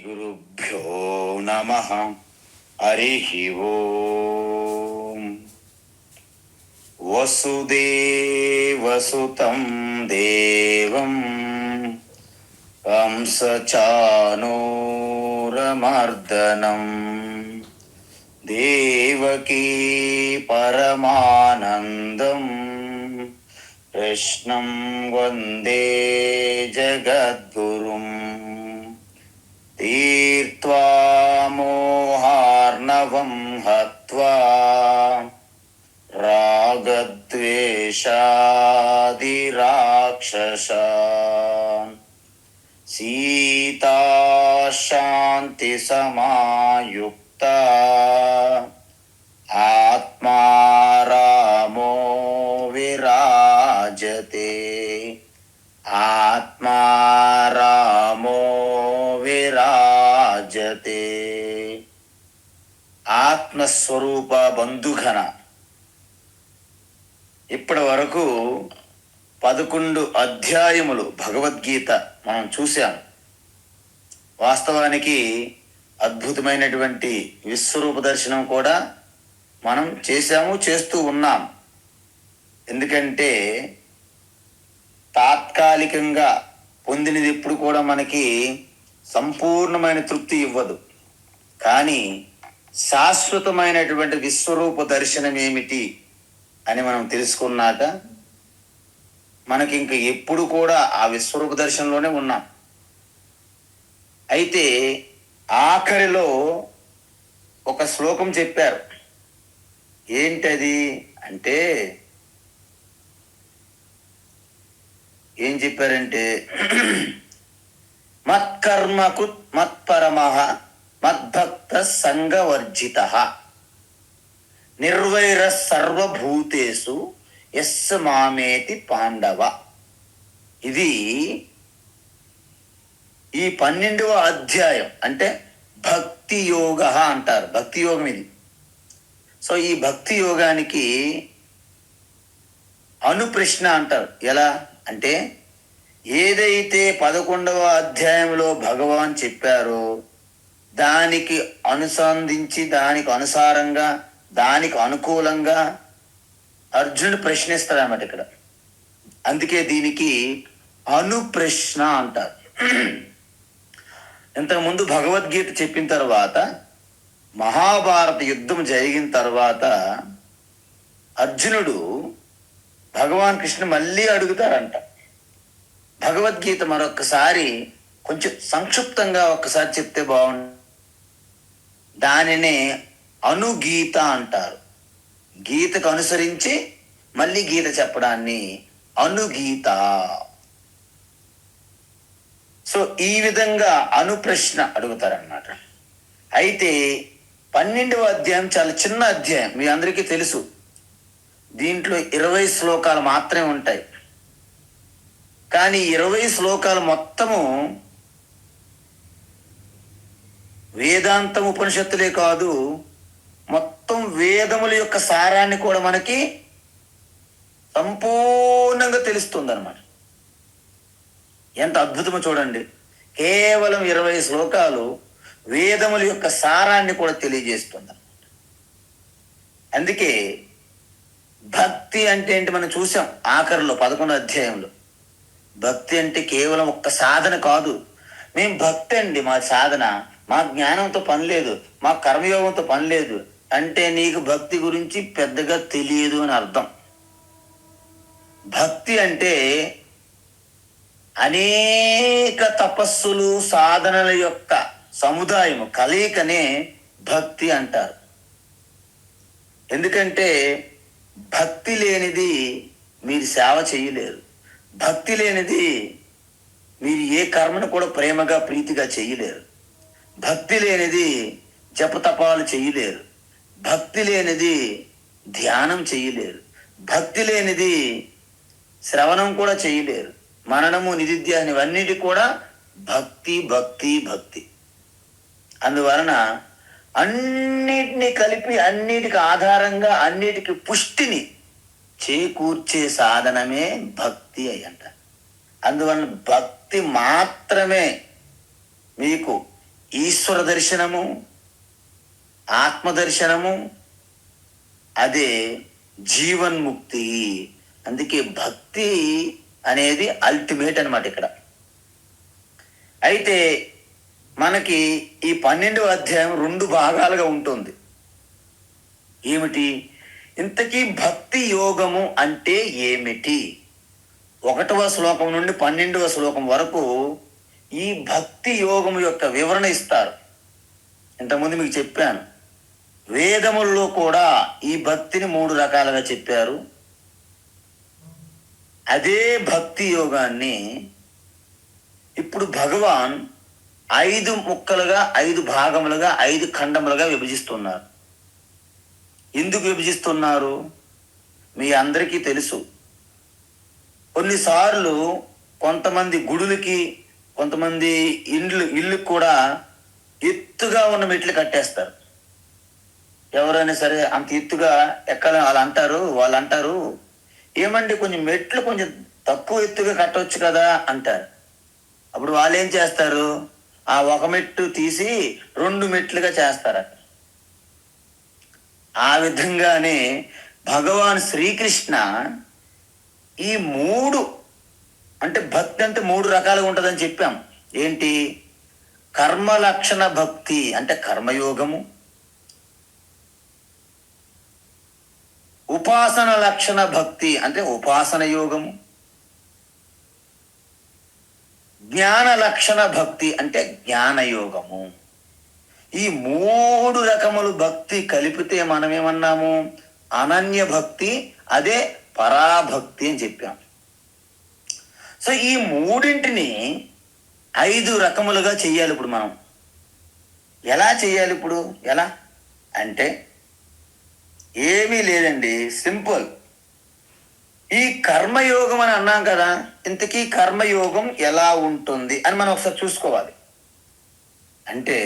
గురుభ్యో నమః. హరి ఓం. వసుదేవసుతం దేవం కంసచానూరమర్దనం దేవకీ పరమానందం కృష్ణం వందే జగద్గురుం. తీర్త్వా మోహార్ణవం హత్వా రాగద్వేషాదిరాక్షసాన్ సీతా శాంతి సమాయుక్తా ఆత్మా రామో విరాజతే. ఆత్మా రామో విరాజతే. ఆత్మస్వరూప బంధుఘన. ఇప్పటి వరకు 11 అధ్యాయములు భగవద్గీత మనం చూసాం. వాస్తవానికి అద్భుతమైనటువంటి విశ్వరూప దర్శనం కూడా మనం చేశాము, చేస్తూ ఉన్నాం. ఎందుకంటే తాత్కాలికంగా పొందినది ఎప్పుడు కూడా మనకి సంపూర్ణమైన తృప్తి ఇవ్వదు. కానీ శాశ్వతమైనటువంటి విశ్వరూప దర్శనం ఏమిటి అని మనం తెలుసుకున్నాక మనకి ఇంక ఎప్పుడు కూడా ఆ విశ్వరూప దర్శనంలోనే ఉన్నాం. అయితే ఆఖరిలో ఒక శ్లోకం చెప్పారు. ఏంటది అంటే, ఏం చెప్పారంటే, మత్కర్మకు మత్పరమః మద్భక్త సంగవర్జిత నిర్వైర సర్వభూతేషు యస్య మామేతి పాండవ. ఇది ఈ 12వ అధ్యాయం, అంటే భక్తి యోగ అంటారు. భక్తి యోగం ఇది. సో ఈ భక్తి యోగానికి అనుప్రశ్న అంటారు. ఎలా అంటే, ఏదైతే 11వ అధ్యాయంలో భగవాన్ చెప్పారో దానికి అనుసంధించి, దానికి అనుసారంగా, దానికి అనుకూలంగా అర్జునుడు ప్రశ్నిస్తాడన్నమాట ఇక్కడ. అందుకే దీనికి అనుప్రశ్న అంటారు. ఇంతకుముందు భగవద్గీత చెప్పిన తర్వాత, మహాభారత యుద్ధం జరిగిన తర్వాత అర్జునుడు భగవాన్ కృష్ణ మళ్ళీ అడుగుతారంట, భగవద్గీత మరొకసారి కొంచెం సంక్షిప్తంగా ఒక్కసారి చెప్తే బాగుంది. దానినే అనుగీత అంటారు. గీతకు అనుసరించి మళ్ళీ గీత చెప్పడాన్ని అనుగీత. సో ఈ విధంగా అనుప్రశ్న అడుగుతారన్నమాట. అయితే 12వ అధ్యాయం చాలా చిన్న అధ్యాయం, మీ అందరికీ తెలుసు. దీంట్లో 20 శ్లోకాలు మాత్రమే ఉంటాయి. కానీ 20 శ్లోకాలు మొత్తము వేదాంతం ఉపనిషత్తులే కాదు, మొత్తం వేదముల యొక్క సారాన్ని కూడా మనకి సంపూర్ణంగా తెలుస్తుంది అన్నమాట. ఎంత అద్భుతమో చూడండి. కేవలం 20 శ్లోకాలు వేదముల యొక్క సారాన్ని కూడా తెలియజేస్తుంది అన్నమాట. అందుకే భక్తి అంటే ఏంటి మనం చూసాం ఆఖరిలో 11వ అధ్యాయంలో. భక్తి అంటే కేవలం ఒక్క సాధన కాదు. మేము భక్తి అండి, మా సాధన, మా జ్ఞానంతో పని లేదు, మా కర్మయోగంతో పని లేదు అంటే నీకు భక్తి గురించి పెద్దగా తెలియదు అని అర్థం. భక్తి అంటే అనేక తపస్సులు, సాధనల యొక్క సముదాయము, కలయికనే భక్తి అంటారు. ఎందుకంటే భక్తి లేనిది మీరు సేవ చేయలేరు. భక్తి లేనిది మీరు ఏ కర్మను కూడా ప్రేమగా, ప్రీతిగా చేయలేరు. భక్తి లేనిది జపతపాలు చేయలేరు. భక్తి లేనిది ధ్యానం చేయలేరు. భక్తి లేనిది శ్రవణం కూడా చేయలేరు. మననము, నిధిధ్యానం ఇవన్నిటి కూడా భక్తి భక్తి భక్తి. అందువలన అన్నిటినీ కలిపి, అన్నిటికి ఆధారంగా, అన్నిటికి పుష్టిని చేకూర్చే సాధనమే భక్తి అయ్యంట. అందువలన భక్తి మాత్రమే మీకు ఈశ్వర దర్శనము, ఆత్మదర్శనము, అదే జీవన్ముక్తి. అందుకే భక్తి అనేది అల్టిమేట్ అనమాట ఇక్కడ. అయితే మనకి ఈ 12వ అధ్యాయం 2 భాగాలుగా ఉంటుంది. ఏమిటి? ఇంతకీ భక్తి యోగము అంటే ఏమిటి? 1వ శ్లోకం నుండి 12వ శ్లోకం వరకు ఈ భక్తి యోగము యొక్క వివరణ ఇస్తారు. ఇంతకుముందు మీకు చెప్పాను, వేదముల్లో కూడా ఈ భక్తిని 3 రకాలుగా చెప్పారు. అదే భక్తి యోగాన్ని ఇప్పుడు భగవాన్ 5 ముక్కలుగా, 5 భాగములుగా, 5 ఖండములుగా విభజిస్తున్నారు. ఎందుకు విభజిస్తున్నారు? మీ అందరికీ తెలుసు. కొన్నిసార్లు కొంతమంది గుడులకి, కొంతమంది ఇల్లు కూడా ఎత్తుగా ఉన్న మెట్లు కట్టేస్తారు. ఎవరైనా సరే అంత ఎత్తుగా ఎక్కాలని వాళ్ళు అంటారు, ఏమండి కొంచెం మెట్లు కొంచెం తక్కువ ఎత్తుగా కట్టవచ్చు కదా అంటారు. అప్పుడు వాళ్ళు ఏం చేస్తారు? ఆ 1 మెట్టు తీసి 2 మెట్లుగా చేస్తారు. ఆ విధంగానే భగవాన్ శ్రీకృష్ణ ఈ 3 అంటే భక్తి అంటే 3 రకాలుగా ఉంటుందని చెప్పాం. ఏంటి? కర్మ లక్షణ భక్తి అంటే కర్మయోగము, ఉపాసన లక్షణ భక్తి అంటే ఉపాసన యోగము, జ్ఞాన లక్షణ భక్తి అంటే జ్ఞానయోగము. ఈ 3 రకములు భక్తి కలిపితే మనం ఏమన్నాము? అనన్య భక్తి, అదే పరాభక్తి అని చెప్పాం. సో ఈ 3ంటిని 5 రకములుగా చెయ్యాలి. ఇప్పుడు మనం ఎలా చెయ్యాలి? ఇప్పుడు ఎలా అంటే ఏమీ లేదండి, సింపుల్. ఈ కర్మయోగం అని అన్నాం కదా, ఇంతకీ కర్మయోగం ఎలా ఉంటుంది అని మనం ఒకసారి చూసుకోవాలి. అంటే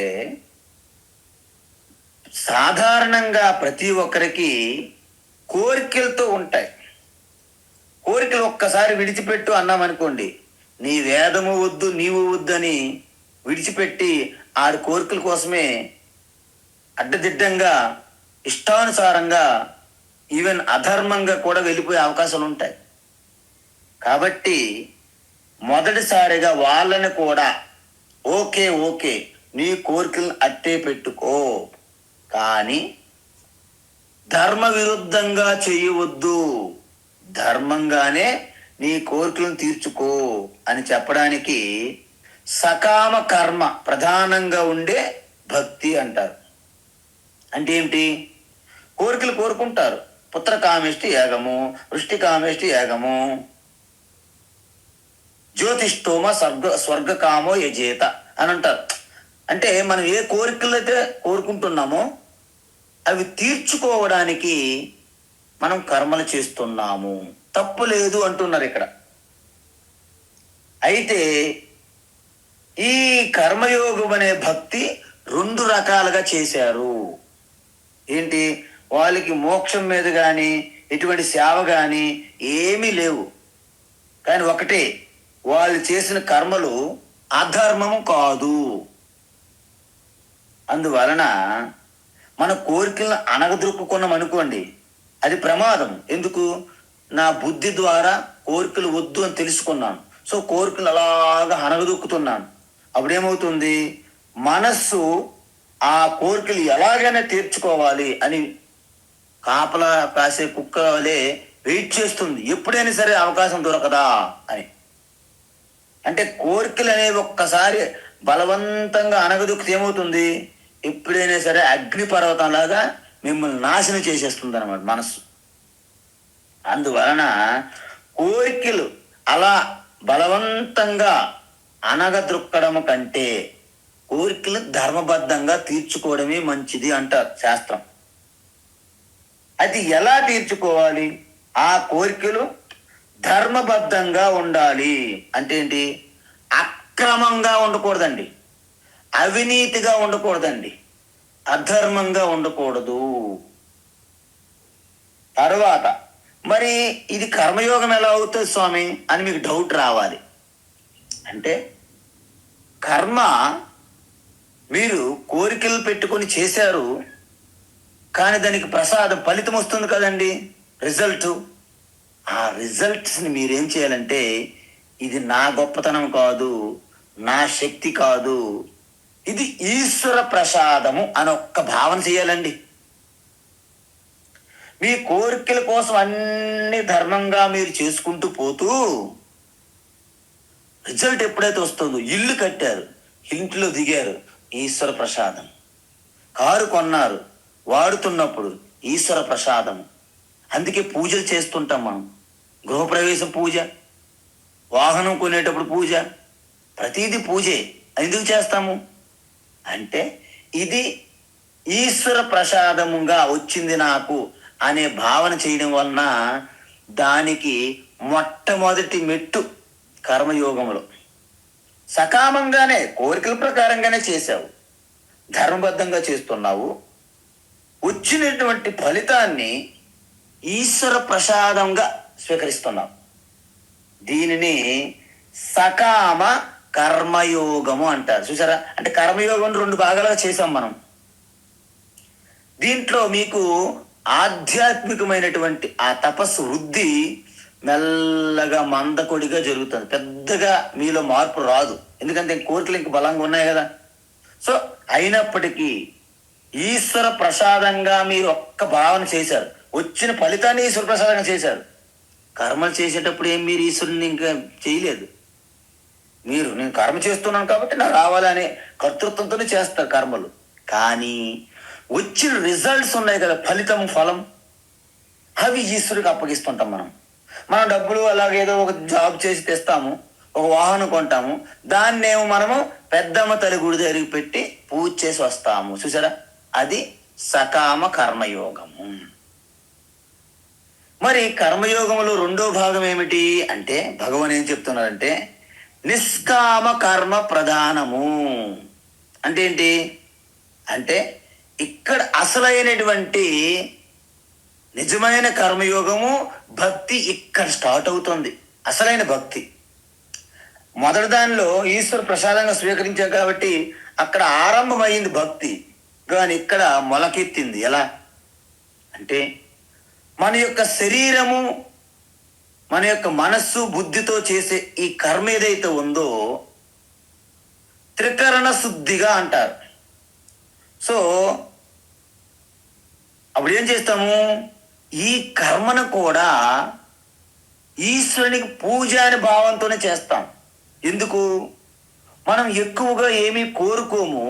సాధారణంగా ప్రతి ఒక్కరికి కోరికలతో ఉంటాయి. కోరికలు ఒక్కసారి విడిచిపెట్టు అన్నామనుకోండి, నీ వేదము వద్దు, నీవు వద్దు అని విడిచిపెట్టి ఆడి కోరికల కోసమే అడ్డదిడ్డంగా, ఇష్టానుసారంగా, ఈవెన్ అధర్మంగా కూడా వెళ్ళిపోయే అవకాశాలు ఉంటాయి. కాబట్టి మొదటిసారిగా వాళ్ళని కూడా ఓకే నీ కోరికలను అట్టే పెట్టుకో, కానీ ధర్మ విరుద్ధంగా చేయవద్దు, ధర్మంగానే నీ కోరికలను తీర్చుకో అని చెప్పడానికి సకామ కర్మ ప్రధానంగా ఉండే భక్తి అంటారు. అంటే ఏమిటి? కోరికలు కోరుకుంటారు. పుత్ర కామేష్టి యాగము, వృష్టి కామేష్టి యాగము, జ్యోతిష్టోమ స్వర్గకామో యజేత అని అంటారు. అంటే మనం ఏ కోరికలు అయితే కోరుకుంటున్నామో అవి తీర్చుకోవడానికి మనం కర్మలు చేస్తున్నాము, తప్పు లేదు అంటున్నారు ఇక్కడ. అయితే ఈ కర్మయోగం అనే భక్తి 2 రకాలుగా చేశారు. ఏంటి? వాళ్ళకి మోక్షం మీద కానీ ఎటువంటి సేవ కానీ ఏమీ లేవు. కానీ ఒకటే, వాళ్ళు చేసిన కర్మలు అధర్మము కాదు. అందువలన మన కోరికలను అణగదొక్కుకున్నాం అనుకోండి, అది ప్రమాదం. ఎందుకు? నా బుద్ధి ద్వారా కోరికలు వద్దు అని తెలుసుకున్నాను, సో కోరికలు అలాగా అణగదొక్కుతున్నాను. అప్పుడేమవుతుంది? మనస్సు ఆ కోరికలు ఎలాగైనా తీర్చుకోవాలి అని కాపలా కాసే కుక్క వలె వెయిట్ చేస్తుంది, ఎప్పుడైనా సరే అవకాశం దొరకదా అని. అంటే కోరికలు అనేవి ఒక్కసారి బలవంతంగా అణగదొక్కితే ఏమవుతుంది? ఎప్పుడైనా సరే అగ్నిపర్వతంలాగా మిమ్మల్ని నాశనం చేసేస్తుంది అన్నమాట మనస్సు. అందువలన కోరికలు అలా బలవంతంగా అణగదొక్కడం కంటే కోరికలు ధర్మబద్ధంగా తీర్చుకోవడమే మంచిది అంటారు శాస్త్రం. అది ఎలా తీర్చుకోవాలి? ఆ కోరికలు ధర్మబద్ధంగా ఉండాలి. అంటే ఏంటి? అక్రమంగా ఉండకూడదండి, అవినీతిగా ఉండకూడదండి, అధర్మంగా ఉండకూడదు. తర్వాత మరి ఇది కర్మయోగం ఎలా అవుతుంది స్వామి అని మీకు డౌట్ రావాలి. అంటే కర్మ మీరు కోరికలు పెట్టుకొని చేశారు, కానీ దానికి ప్రసాదం ఫలితం వస్తుంది కదండి, రిజల్ట్. ఆ రిజల్ట్స్ని మీరేం చేయాలంటే, ఇది నా గొప్పతనం కాదు, నా శక్తి కాదు, ఇది ఈశ్వర ప్రసాదము అని ఒక్క భావన చేయాలండి. మీ కోరికల కోసం అన్ని ధర్మంగా మీరు చేసుకుంటూ పోతూ రిజల్ట్ ఎప్పుడైతే వస్తుందో, ఇల్లు కట్టారు, ఇంట్లో దిగారు, ఈశ్వర ప్రసాదం. కారు కొన్నారు, వాడుతున్నప్పుడు ఈశ్వర ప్రసాదం. అందుకే పూజలు చేస్తుంటాం మనం. గృహప్రవేశం పూజ, వాహనం కొనేటప్పుడు పూజ, ప్రతిదీ పూజే. ఎందుకు చేస్తాము అంటే, ఇది ఈశ్వర ప్రసాదముగా వచ్చింది నాకు అనే భావన చేయడం వలన దానికి మొట్టమొదటి మెట్టు కర్మయోగంలో. సకామంగానే కోరికల ప్రకారంగానే చేశావు, ధర్మబద్ధంగా చేస్తున్నావు, వచ్చినటువంటి ఫలితాన్ని ఈశ్వర ప్రసాదంగా స్వీకరిస్తున్నావు. దీనిని సకామ కర్మయోగము అంటారు. చూసారా, అంటే కర్మయోగం 2 భాగాలుగా చేసాం మనం. దీంట్లో మీకు ఆధ్యాత్మికమైనటువంటి ఆ తపస్సు వృద్ధి మెల్లగా మందకొడిగా జరుగుతుంది. పెద్దగా మీలో మార్పు రాదు, ఎందుకంటే కోరికలు ఇంక బలంగా ఉన్నాయి కదా. సో అయినప్పటికీ ఈశ్వర ప్రసాదంగా మీరు ఒక్క భావన చేశారు, వచ్చిన ఫలితాన్ని ఈశ్వర ప్రసాదంగా చేశారు. కర్మలు చేసేటప్పుడు ఏం మీరు ఈశ్వరుని ఇంకా చేయలేదు. నేను కర్మ చేస్తున్నాను కాబట్టి నాకు రావాలనే కర్తృత్వంతోనే చేస్తారు కర్మలు. కానీ వచ్చిన రిజల్ట్స్ ఉన్నాయి కదా, ఫలితం, ఫలం, అవి ఈశ్వరుడికి అప్పగిస్తుంటాం మనం డబ్బులు అలాగేదో ఒక జాబ్ చేసి తెస్తాము, ఒక వాహనం కొంటాము, దాన్నేమో మనము పెద్దమ్మ తల్లి గుడి దగ్గరికి పెట్టి పూజ చేసి వస్తాము. చూసారా, అది సకామ కర్మయోగము. మరి కర్మయోగంలో 2వ భాగం ఏమిటి అంటే, భగవాన్ ఏం చెప్తున్నారంటే, నిష్కామ కర్మ ప్రధానము. అంటే ఏంటి అంటే, ఇక్కడ అసలైనటువంటి నిజమైన కర్మయోగము, భక్తి ఇక్కడ స్టార్ట్ అవుతుంది. అసలైన భక్తి మొదటి దానిలో ఈశ్వర ప్రసాదంగా స్వీకరించాం కాబట్టి అక్కడ ఆరంభమైంది భక్తి. కానీ ఇక్కడ మొలకెత్తింది. ఎలా అంటే, మన యొక్క శరీరము, మన యొక్క మనస్సు, బుద్ధితో చేసే ఈ కర్మ ఏదైతే ఉందో త్రికరణ శుద్ధిగా అంటారు. సో అప్పుడు ఏం చేస్తాము, ఈ కర్మను కూడా ఈశ్వరునికి పూజ అనే భావంతోనే చేస్తాం. ఎందుకు, మనం ఎక్కువగా ఏమీ కోరుకోము,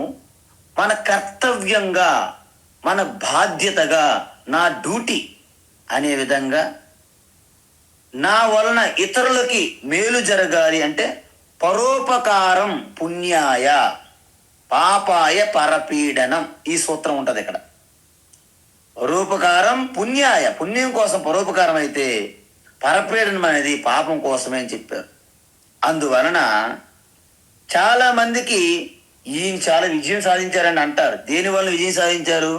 మన కర్తవ్యంగా, మన బాధ్యతగా, నా డ్యూటీ అనే విధంగా, నా వలన ఇతరులకి మేలు జరగాలి అంటే పరోపకారం పుణ్యాయ పాపాయ పరపీడనం, ఈ సూత్రం ఉంటుంది ఇక్కడ. పరోపకారం పుణ్యాయ, పుణ్యం కోసం పరోపకారం అయితే పరపీడనం అనేది పాపం కోసమే అని చెప్పారు. అందువలన చాలా మందికి ఈయన చాలా విజయం సాధించారని అంటారు. దేనివల్ల విజయం సాధించారు,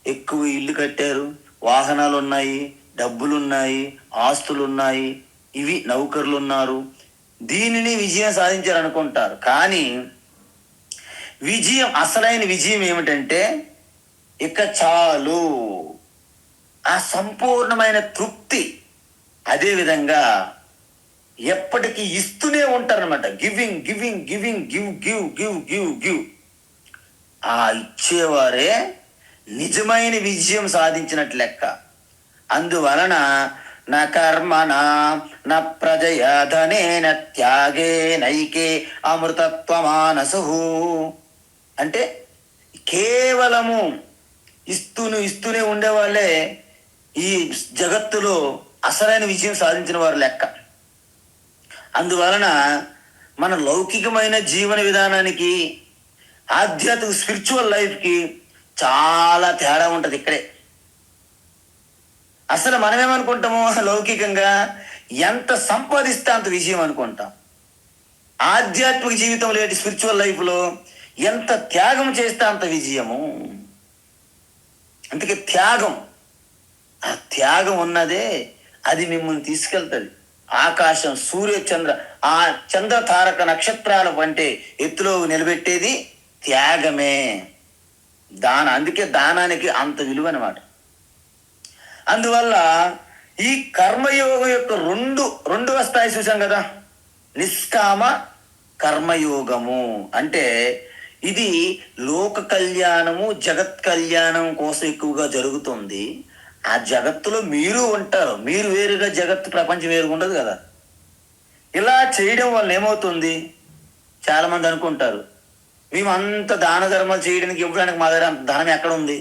ఎక్కువ ఇల్లు కట్టారు, వాహనాలు ఉన్నాయి, డబ్బులు ఉన్నాయి, ఆస్తులు ఉన్నాయి, ఇవి నౌకర్లు ఉన్నారు, దీనిని విజయం సాధించారు అనుకుంటారు. కానీ విజయం, అసలైన విజయం ఏమిటంటే, ఇక చాలు, ఆ సంపూర్ణమైన తృప్తి. అదేవిధంగా ఎప్పటికీ ఇస్తూనే ఉంటారనమాట. Giving giving giving, give give give give give. ఆ ఇచ్చేవారే నిజమైన విజయం సాధించినట్లు లెక్క. అందువలన నా కర్మణ నా ప్రజయ ధనేన త్యాగే నైకే అమృతత్వమానసు. అంటే కేవలము ఇస్తూనే ఉండేవాళ్ళే ఈ జగత్తులో అసలైన విజయం సాధించిన వారు లెక్క. అందువలన మన లౌకికమైన జీవన విధానానికి, ఆధ్యాత్మిక స్పిరిచువల్ లైఫ్కి చాలా తేడా ఉంటుంది ఇక్కడే. అసలు మనమేమనుకుంటాము, లౌకికంగా ఎంత సంపాదిస్తే అంత విజయం అనుకుంటాం. ఆధ్యాత్మిక జీవితంలో, స్పిరిచువల్ లైఫ్లో ఎంత త్యాగం చేస్తే అంత విజయము. అందుకే త్యాగం, ఆ త్యాగం ఉన్నదే అది మిమ్మల్ని తీసుకెళ్తుంది. ఆకాశం, సూర్య చంద్ర, ఆ చంద్ర తారక నక్షత్రాల వంటి ఎత్తులో నిలబెట్టేది త్యాగమే. అందుకే దానానికి అంత విలువ అనమాట. అందువల్ల ఈ కర్మయోగం యొక్క రెండు వస్తాయి చూసాం కదా. నిష్కామ కర్మయోగము అంటే ఇది లోక కళ్యాణము, జగత్ కళ్యాణం కోసం ఎక్కువగా జరుగుతుంది. ఆ జగత్తులో మీరు ఉంటారు, మీరు వేరుగా జగత్తు ప్రపంచం వేరుగా ఉండదు కదా. ఇలా చేయడం వల్ల ఏమవుతుంది, చాలా మంది అనుకుంటారు మేము అంత దాన ధర్మాలు చేయడానికి ఇవ్వడానికి మా దగ్గర ధనం ఎక్కడ ఉంది.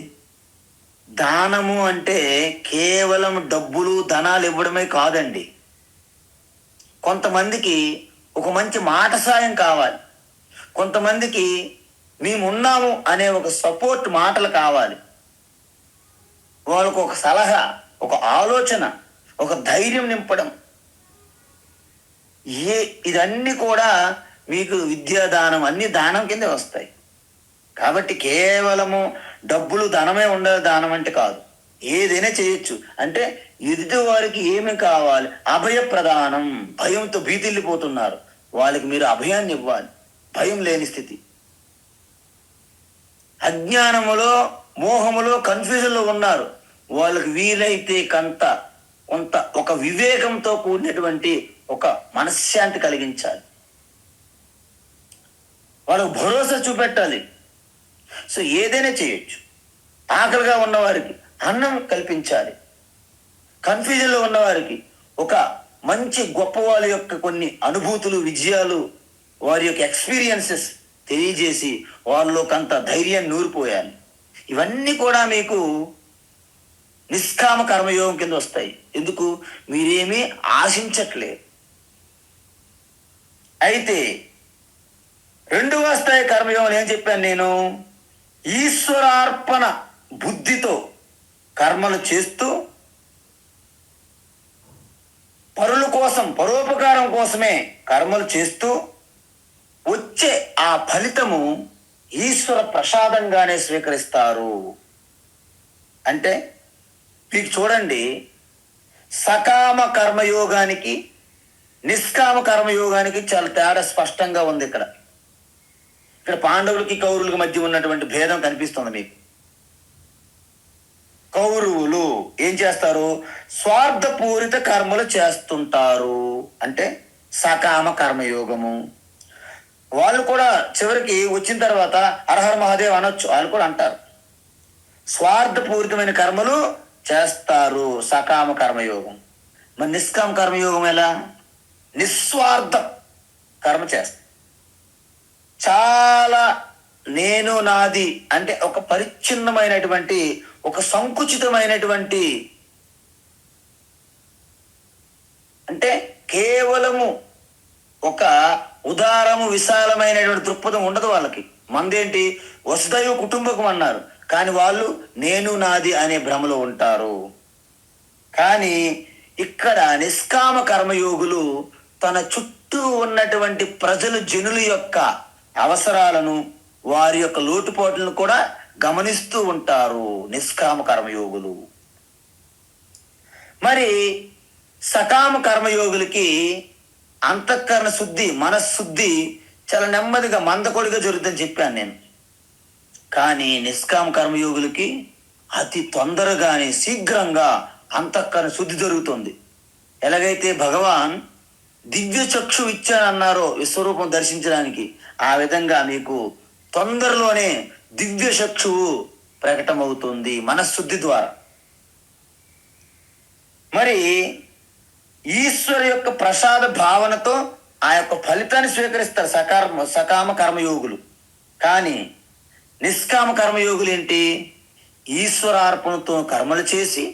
దానము అంటే కేవలం డబ్బులు ధనాలు ఇవ్వడమే కాదండి. కొంతమందికి ఒక మంచి మాట సాయం కావాలి, కొంతమందికి మేమున్నాము అనే ఒక సపోర్ట్ మాటలు కావాలి, వాళ్ళకు ఒక సలహా, ఒక ఆలోచన, ఒక ధైర్యం నింపడం. ఇదన్నీ కూడా మీకు విద్యాదానం అన్ని దానం కింద వస్తాయి. కాబట్టి కేవలము డబ్బులు ధనమే ఉండదు దానం అంటే కాదు. ఏదైనా చేయొచ్చు. అంటే ఎదుటి వారికి ఏమి కావాలి, అభయ ప్రదానం. భయంతో భీతిల్లిపోతున్నారు, వాళ్ళకి మీరు అభయాన్ని ఇవ్వాలి. భయం లేని స్థితి. అజ్ఞానములో, మోహములో, కన్ఫ్యూజన్లో ఉన్నారు, వాళ్ళకి వీలైతే కొంత ఒక వివేకంతో కూడినటువంటి ఒక మనశ్శాంతి కలిగించాలి, వాళ్ళకు భరోసా చూపెట్టాలి. సో ఏదైనా చేయొచ్చు. ఆకలిగా ఉన్నవారికి అన్నం కల్పించాలి. కన్ఫ్యూజన్లో ఉన్నవారికి ఒక మంచి గొప్ప వాళ్ళ యొక్క కొన్ని అనుభూతులు, విజయాలు, వారి యొక్క ఎక్స్పీరియన్సెస్ తెలియజేసి వాళ్ళలో కొంత ధైర్యాన్ని నూరిపోయాలి. ఇవన్నీ కూడా మీకు నిష్కామ కర్మయోగం కింద వస్తాయి. ఎందుకు, మీరేమీ ఆశించట్లేదు. అయితే రెండవ స్థాయి కర్మయోగం ఏం చెప్పాను నేను, ఈశ్వరార్పణ బుద్ధితో కర్మలు చేస్తూ పరుల కోసం, పరోపకారం కోసమే కర్మలు చేస్తూ వచ్చే ఆ ఫలితము ఈశ్వర ప్రసాదంగానే స్వీకరిస్తారు. అంటే మీకు చూడండి, సకామ కర్మయోగానికి నిష్కామ కర్మయోగానికి చాలా తేడా స్పష్టంగా ఉంది. ఇక్కడ పాండవులకి కౌరవులకి మధ్య ఉన్నటువంటి భేదం కనిపిస్తుంది మీకు. కౌరవులు ఏం చేస్తారు, స్వార్థపూరిత కర్మలు చేస్తుంటారు, అంటే సకామ కర్మయోగము. వాళ్ళు కూడా చివరికి వచ్చిన తర్వాత హరహర మహాదేవ్ అనొచ్చు, వాళ్ళు కూడా అంటారు. స్వార్థపూరితమైన కర్మలు చేస్తారు, సకామ కర్మయోగం. మరి నిష్కామ కర్మయోగం ఎలా, నిస్వార్థ కర్మ చేస్తారు. చాలా నేను నాది అంటే ఒక పరిచ్ఛిన్నమైనటువంటి, ఒక సంకుచితమైనటువంటి, అంటే కేవలము ఒక ఉదారము విశాలమైనటువంటి దృక్పథం ఉండదు వాళ్ళకి. మందేంటి, వసుదైవ కుటుంబకం అన్నారు, కానీ వాళ్ళు నేను నాది అనే భ్రమలో ఉంటారు. కానీ ఇక్కడ నిష్కామ కర్మయోగులు తన చుట్టూ ఉన్నటువంటి జనుల యొక్క అవసరాలను, వారి యొక్క లోటుపాట్లను కూడా గమనిస్తూ ఉంటారు నిష్కామ కర్మయోగులు. మరి సకామ కర్మయోగులకి అంతఃకరణ శుద్ధి, మనశుద్ధి చాలా నెమ్మదిగా మందకొడిగా జరుగుతుందని చెప్పాను నేను. కానీ నిష్కామ కర్మయోగులకి అతి తొందరగానే, శీఘ్రంగా అంతఃకరణ శుద్ధి జరుగుతుంది. ఎలాగైతే భగవాన్ దివ్య చక్షు ఇచ్చానన్నారో విశ్వరూపం దర్శించడానికి, ఆ విధంగా మీకు తొందరలోనే దివ్య చక్షువు ప్రకటమవుతుంది మనశుద్ధి ద్వారా. మరి ఈశ్వరు యొక్క ప్రసాద భావనతో ఆ యొక్క ఫలితాన్ని స్వీకరిస్తారు సకామ కర్మయోగులు. కానీ నిష్కామ కర్మయోగులు ఏంటి, ఈశ్వరార్పణతో కర్మలు చేసి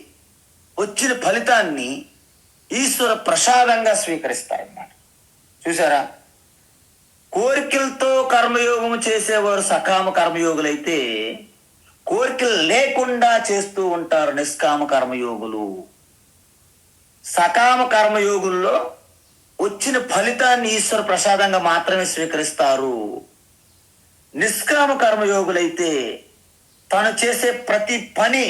వచ్చిన ఫలితాన్ని ఈశ్వర ప్రసాదంగా స్వీకరిస్తారన్నమాట. చూసారా, కోరికలతో కర్మయోగము చేసేవారు సకామ కర్మయోగులైతే, కోరికలు లేకుండా చేస్తూ ఉంటారు నిష్కామ కర్మయోగులు. సకామ కర్మయోగుల్లో వచ్చిన ఫలితాన్ని ఈశ్వర ప్రసాదంగా మాత్రమే స్వీకరిస్తారు. నిష్కామ కర్మయోగులైతే తను చేసే ప్రతి పని,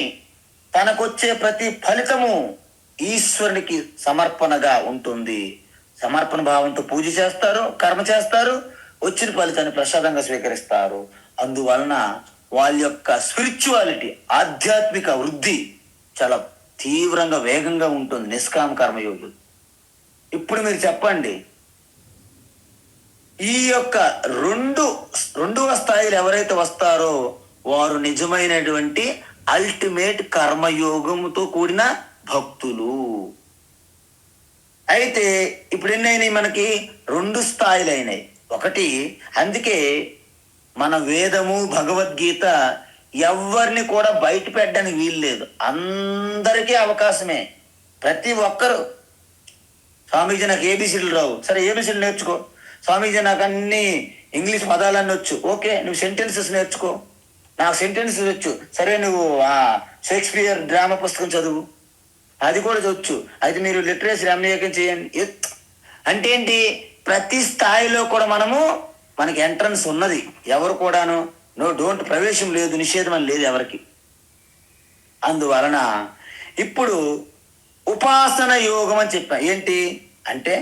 తనకొచ్చే ప్రతి ఫలితము ఈశ్వరునికి సమర్పణగా ఉంటుంది. సమర్పణ భావంతో పూజ చేస్తారు, కర్మ చేస్తారు, వచ్చిన ఫలితాన్ని ప్రసాదంగా స్వీకరిస్తారు. అందువలన వాళ్ళ యొక్క స్పిరిచువాలిటీ, ఆధ్యాత్మిక వృద్ధి చాలా తీవ్రంగా వేగంగా ఉంటుంది నిష్కామ కర్మయోగులు. ఇప్పుడు మీరు చెప్పండి, ఈ యొక్క రెండవ స్థాయిలో ఎవరైతే వస్తారో వారు నిజమైనటువంటి అల్టిమేట్ కర్మయోగంతో కూడిన భక్తులు. అయితే ఇప్పుడు ఎన్నైనాయి మనకి? 2 స్థాయిలు అయినాయి. ఒకటి, అందుకే మన వేదము భగవద్గీత ఎవరిని కూడా బయట పెట్టడానికి వీలు లేదు, అందరికీ అవకాశమే. ప్రతి ఒక్కరు, స్వామీజీ నాకు ఏబిసిడీలు రావు, సరే ఏబిసిడీలు నేర్చుకో. స్వామీజీ నాకు అన్ని ఇంగ్లీష్ పదాలన్నీ వచ్చు, ఓకే నువ్వు సెంటెన్సెస్ నేర్చుకో. నాకు సెంటెన్సెస్ వచ్చు, సరే నువ్వు షేక్స్పియర్ డ్రామా పుస్తకం చదువు, అది కూడా వచ్చు. అయితే మీరు లిటరేచర్ అన్వేషణ చేయండి. అంటే ఏంటి? ప్రతి స్థాయిలో కూడా మనకి ఎంట్రన్స్ ఉన్నది. ఎవరు కూడాను డోంట్ ప్రవేశం లేదు, నిషేధం అని లేదు ఎవరికి. అందువలన ఇప్పుడు ఉపాసన యోగం అని చెప్పా. ఏంటి అంటే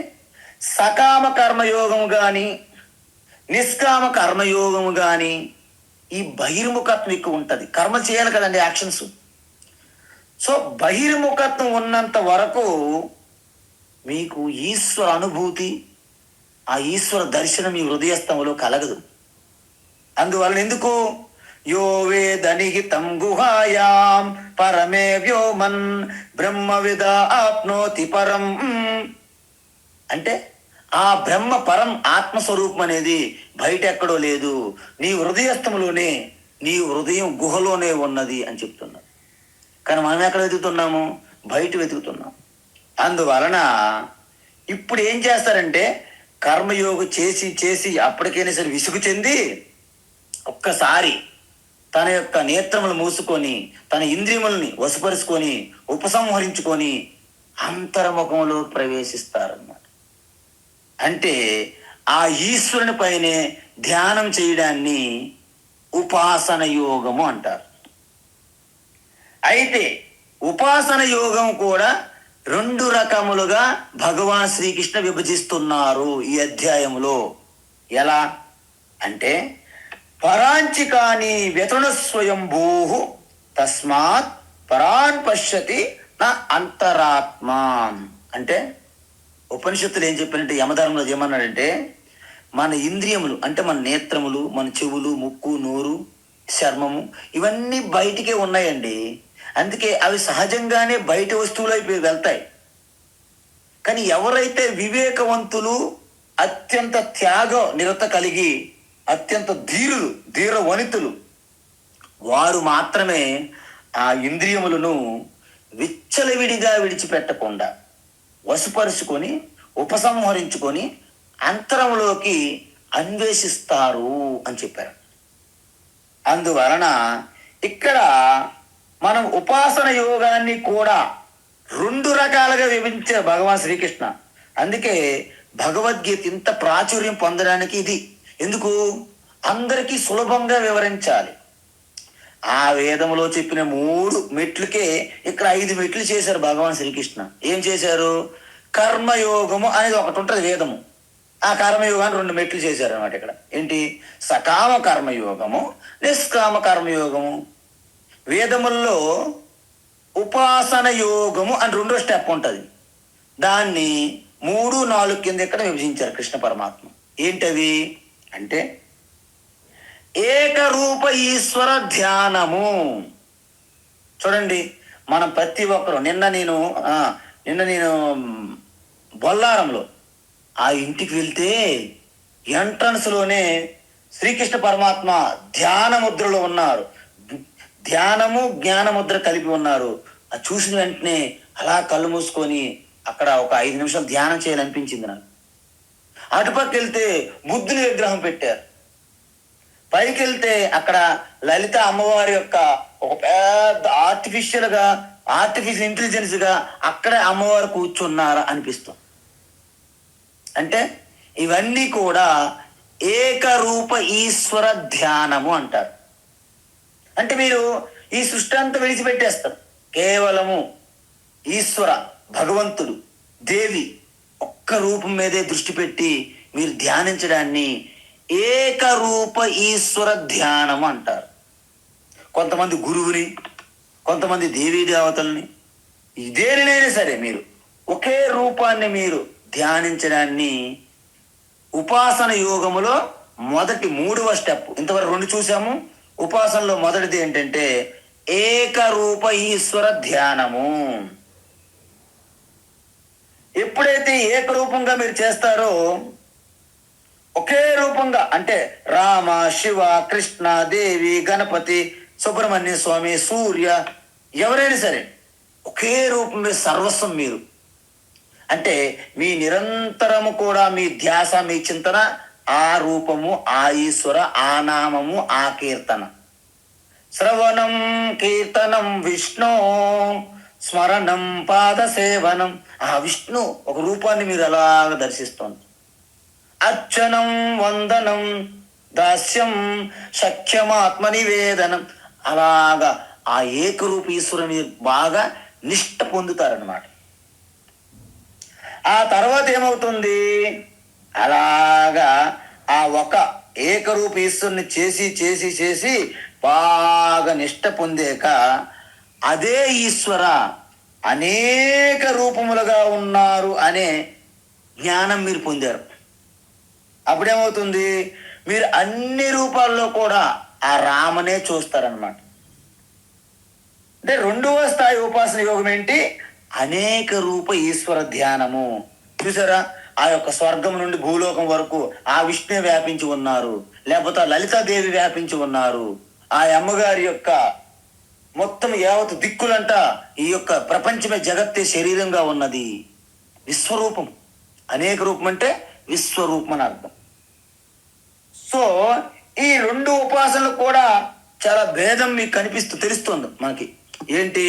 సకామ కర్మయోగము కానీ నిష్కామ కర్మయోగము కానీ ఈ బహిర్ముఖత్వం ఎక్కువ ఉంటుంది. కర్మ చేయాలి కదండి, యాక్షన్స్. సో బహిర్ముఖత్వం ఉన్నంత వరకు మీకు ఈశ్వర అనుభూతి, ఆ ఈశ్వర దర్శనం మీ హృదయస్థంలో కలగదు. అందువలన ఎందుకు? యో వేదనిహితం గుహాయాం పరమే వ్యోమన్ బ్రహ్మవిద ఆప్నోతి పరం. అంటే ఆ బ్రహ్మ పరం ఆత్మస్వరూపం అనేది బయట ఎక్కడో లేదు, నీ హృదయస్థంలోనే, నీ హృదయం గుహలోనే ఉన్నది అని చెప్తున్నాడు. కానీ మనం ఎక్కడ వెతుకుతున్నాము? బయట వెతుకుతున్నాం. అందువలన ఇప్పుడు ఏం చేస్తారంటే కర్మయోగం చేసి చేసి అప్పటికైనా సరే విసుగు చెంది ఒక్కసారి తన యొక్క నేత్రములు మూసుకొని తన ఇంద్రియములని వశపరుచుకొని ఉపసంహరించుకొని అంతర్ముఖంలో ప్రవేశిస్తారన్నమాట. అంటే ఆ ఈశ్వరుని పైనే ధ్యానం చేయడాన్ని ఉపాసన యోగము అంటారు. అయితే ఉపాసన యోగం కూడా 2 రకములుగా భగవాన్ శ్రీకృష్ణ విభజిస్తున్నారు ఈ అధ్యాయంలో. ఎలా అంటే పరాంచికాని వ్యతృణ స్వయంభూ తస్మాత్ పరాన్ పశ్యతి నా అంతరాత్మ. అంటే ఉపనిషత్తులు ఏం చెప్పినట్టే, యమధర్మంలో ఏమన్నాడంటే మన ఇంద్రియములు అంటే మన నేత్రములు, మన చెవులు, ముక్కు, నోరు, చర్మము ఇవన్నీ బయటికే ఉన్నాయండి. అందుకే అవి సహజంగానే బయట వస్తువులు అయిపోయి వెళ్తాయి. కానీ ఎవరైతే వివేకవంతులు, అత్యంత త్యాగ నిరత కలిగి అత్యంత ధీర వనితులు, వారు మాత్రమే ఆ ఇంద్రియములను విచ్చలవిడిగా విడిచిపెట్టకుండా వశపరుచుకొని ఉపసంహరించుకొని అంతరంలోకి అన్వేషిస్తారు అని చెప్పారు. అందువలన ఇక్కడ మనం ఉపాసన యోగాన్ని కూడా 2 రకాలుగా విభజించారు భగవాన్ శ్రీకృష్ణ. అందుకే భగవద్గీత ఇంత ప్రాచుర్యం పొందడానికి ఇది. ఎందుకు? అందరికీ సులభంగా వివరించాలి. ఆ వేదములో చెప్పిన 3 మెట్లకే ఇక్కడ 5 మెట్లు చేశారు భగవాన్ శ్రీకృష్ణ. ఏం చేశారు? కర్మయోగము అనేది ఒకటి ఉంటుంది వేదము, ఆ కర్మయోగాన్ని 2 మెట్లు చేశారు అనమాట. ఇక్కడ ఏంటి? సకామ కర్మయోగము, నిష్కామ కర్మయోగము. వేదముల్లో ఉపాసన యోగము అని 2వ స్టెప్ ఉంటుంది. దాన్ని 3, 4 కింద ఇక్కడ విభజించారు కృష్ణ పరమాత్మ. ఏంటవి అంటే ఏకరూప ఈశ్వర ధ్యానము. చూడండి, మనం ప్రతి ఒక్కరు నిన్న నేను బొల్లారంలో ఆ ఇంటికి వెళ్తే ఎంట్రన్స్లోనే శ్రీకృష్ణ పరమాత్మ ధ్యాన ముద్రలో ఉన్నారు. ధ్యానము జ్ఞాన ముద్ర కలిపి ఉన్నారు. అది చూసిన వెంటనే అలా కళ్ళు మూసుకొని అక్కడ ఒక 5 నిమిషాలు ధ్యానం చేయాలనిపించింది నాకు. అటుపక్క వెళ్తే బుద్ధుని విగ్రహం పెట్టారు. పైకి వెళ్తే అక్కడ లలిత అమ్మవారి యొక్క ఒక పెద్ద ఆర్టిఫిషియల్ ఇంటెలిజెన్స్ గా అక్కడే అమ్మవారు కూర్చున్నారా అనిపిస్తుంది. అంటే ఇవన్నీ కూడా ఏకరూప ఈశ్వర ధ్యానము అంటారు. అంటే మీరు ఈ సృష్టి అంతా విడిచిపెట్టేస్తారు, కేవలము ఈశ్వర భగవంతుడు దేవి ఒక్క రూపం మీదే దృష్టి పెట్టి మీరు ధ్యానించడాన్ని ఏకరూప ఈశ్వర ధ్యానం అంటారు. కొంతమంది గురువుని, కొంతమంది దేవీ దేవతల్ని, దేనినైనా సరే మీరు ఒకే రూపాన్ని మీరు ధ్యానించడాన్ని ఉపాసన యోగములో మొదటి 3వ స్టెప్. ఇంతవరకు 2 చూసాము. ఉపాసనలో మొదటిది ఏంటంటే ఏకరూప ఈశ్వర ధ్యానము. ఎప్పుడైతే ఏకరూపంగా మీరు చేస్తారో, ఒకే రూపంగా అంటే రామ, శివ, కృష్ణ, దేవి, గణపతి, సుబ్రహ్మణ్య స్వామి, సూర్య, ఎవరైనా సరే ఒకే రూపం మీద సర్వస్వం మీరు. అంటే మీ నిరంతరము కూడా మీ ధ్యాస, మీ చింతన ఆ రూపము, ఆ ఈశ్వర, ఆ నామము, ఆ కీర్తన. శ్రవణం కీర్తనం విష్ణు స్మరణం పాద సేవనం. ఆ విష్ణు ఒక రూపాన్ని మీరు అలాగ దర్శిస్తోంది. అర్చనం వందనం దాస్యం సఖ్యమాత్మ నివేదనం. అలాగా ఆ ఏకరూప ఈశ్వరుని బాగా నిష్ట పొందుతారనమాట. ఆ తర్వాత ఏమవుతుంది, అలాగా ఆ ఒక ఏకరూప ఈశ్వరుని చేసి చేసి చేసి బాగా నిష్ట పొందాక అదే ఈశ్వర అనేక రూపములుగా ఉన్నారు అనే జ్ఞానం మీరు పొందారు. అప్పుడేమవుతుంది, మీరు అన్ని రూపాల్లో కూడా ఆ రామనే చూస్తారనమాట. అంటే 2వ స్థాయి ఉపాసన యోగం ఏంటి, అనేక రూప ఈశ్వర ధ్యానము. చూసారా, ఆ యొక్క స్వర్గం నుండి భూలోకం వరకు ఆ విష్ణువే వ్యాపించి ఉన్నారు, లేకపోతే ఆ లలితాదేవి వ్యాపించి ఉన్నారు. ఆ అమ్మగారి యొక్క మొత్తం యావత్ దిక్కులంట ఈ యొక్క ప్రపంచమే జగత్తే శరీరంగా ఉన్నది. విశ్వరూపం. అనేక రూపం అంటే విశ్వరూపం అని అర్థం. సో ఈ 2 ఉపాసనలు కూడా చాలా భేదం మీకు తెలుస్తుంది మనకి. ఏంటి,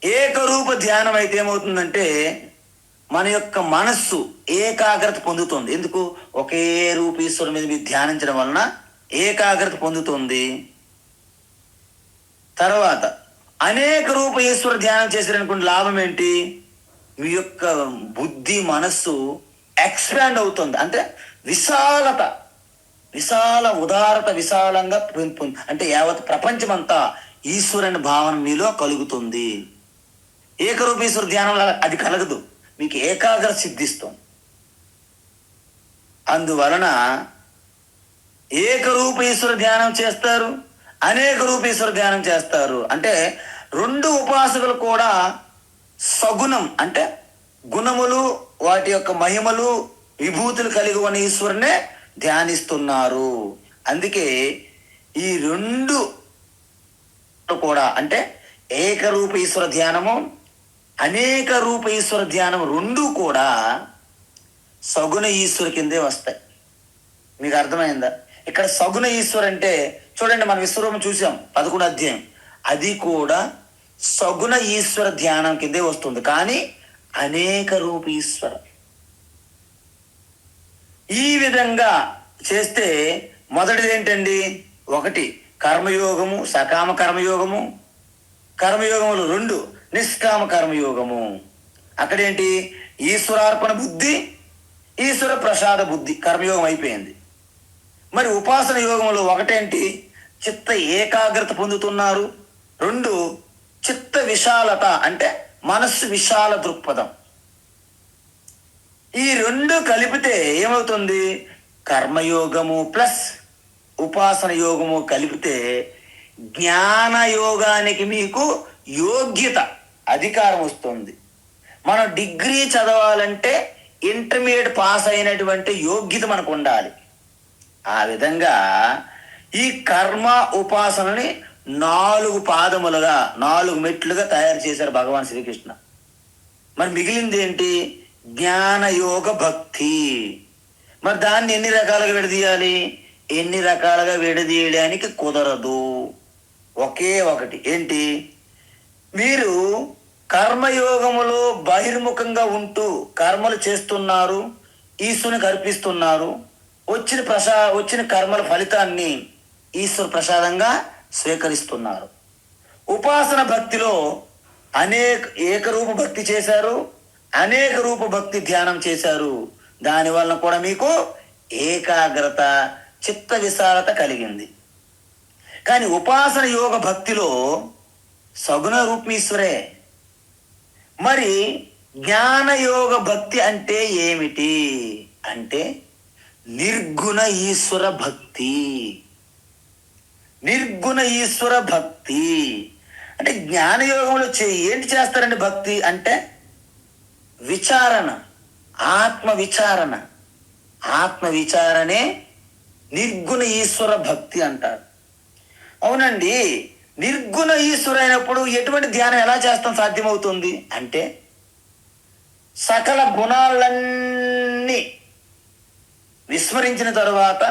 ఏకరూప ధ్యానం అయితే ఏమవుతుందంటే మన యొక్క మనస్సు ఏకాగ్రత పొందుతుంది. ఎందుకు, ఒకే రూప ఈశ్వరుని మీద మీరు ధ్యానించడం వలన ఏకాగ్రత పొందుతుంది. తర్వాత అనేక రూప ఈశ్వర ధ్యానం చేశారనుకోండి, లాభం ఏంటి, మీ యొక్క బుద్ధి, మనస్సు ఎక్స్పాండ్ అవుతుంది. అంటే విశాలత, ఉదారత విశాలంగా అంటే యావత్ ప్రపంచమంతా ఈశ్వరుని భావన మీలో కలుగుతుంది. ఏకరూపేశ్వర ధ్యానం అది కలగదు, మీకు ఏకాగ్రత సిద్ధిస్తుంది. అందువలన ఏకరూప ఈశ్వర ధ్యానం చేస్తారు, అనేక రూపేశ్వర ధ్యానం చేస్తారు. అంటే 2 ఉపాసకులు కూడా సగుణం అంటే గుణములు, వాటి యొక్క మహిమలు, విభూతులు కలిగి ఉన్న ఈశ్వరునే ధ్యానిస్తున్నారు. అందుకే ఈ 2 కూడా అంటే ఏకరూప ఈశ్వర ధ్యానము, అనేక రూప ఈశ్వర ధ్యానం 2 కూడా సగుణ ఈశ్వరు కిందే వస్తాయి. మీకు అర్థమైందా? ఇక్కడ సగుణ ఈశ్వర్ అంటే చూడండి, మన విశ్వరూపం చూసాం 11వ అధ్యాయం, అది కూడా సగుణ ఈశ్వర ధ్యానం కిందే వస్తుంది. కానీ అనేక రూప ఈశ్వర ఈ విధంగా చేస్తే మొదటిది ఏంటండి, 1 కర్మయోగము, సకామ కర్మయోగము. కర్మయోగములు 2 నిష్కామ కర్మయోగము. అక్కడేంటి, ఈశ్వరార్పణ బుద్ధి, ఈశ్వర ప్రసాద బుద్ధి, కర్మయోగం అయిపోయింది. మరి ఉపాసన యోగంలో 1 ఏంటి, చిత్త ఏకాగ్రత పొందుతున్నారు. 2 చిత్త విశాలత అంటే మనస్సు విశాల దృక్పథం. ఈ 2 కలిపితే ఏమవుతుంది, కర్మయోగము ప్లస్ ఉపాసన యోగము కలిపితే జ్ఞాన యోగానికి మీకు యోగ్యత, అధికారం వస్తుంది. మనం డిగ్రీ చదవాలంటే ఇంటర్మీడియట్ పాస్ అయినటువంటి యోగ్యత మనకు ఉండాలి. ఆ విధంగా ఈ కర్మ ఉపాసనని 4 పాదములుగా, 4 మెట్లుగా తయారు చేశారు భగవాన్ శ్రీకృష్ణ. మరి మిగిలింది ఏంటి, జ్ఞానయోగ భక్తి. మరి దాన్ని ఎన్ని రకాలుగా విడదీయాలి, ఎన్ని రకాలుగా విడదీయడానికి కుదరదు. ఒకే ఒకటి ఏంటి, మీరు కర్మయోగములో బహిర్ముఖంగా ఉంటూ కర్మలు చేస్తున్నారు, ఈశ్వరునికి అర్పిస్తున్నారు. వచ్చిన కర్మల ఫలితాన్ని ఈశ్వర ప్రసాదంగా స్వీకరిస్తున్నారు. ఉపాసన భక్తిలో ఏకరూప భక్తి చేశారు, అనేక రూప భక్తి ధ్యానం చేశారు. దానివల్ల కూడా మీకు ఏకాగ్రత, చిత్త విశాలత కలిగింది. కానీ ఉపాసన యోగ భక్తిలో సగుణ రూపీశ్వరే. మరి జ్ఞానయోగ భక్తి అంటే ఏమిటి అంటే నిర్గుణ ఈశ్వర భక్తి. నిర్గుణ ఈశ్వర భక్తి అంటే జ్ఞానయోగంలో ఏంటి చేస్తారండి? భక్తి అంటే విచారణ, ఆత్మ విచారణ. ఆత్మ విచారణే నిర్గుణ ఈశ్వర భక్తి అంటారు. అవునండి, నిర్గుణ ఈశ్వరు అయినప్పుడు ఎటువంటి ధ్యానం ఎలా చేస్తాం సాధ్యమవుతుంది అంటే సకల గుణాలన్నీ విస్మరించిన తరువాత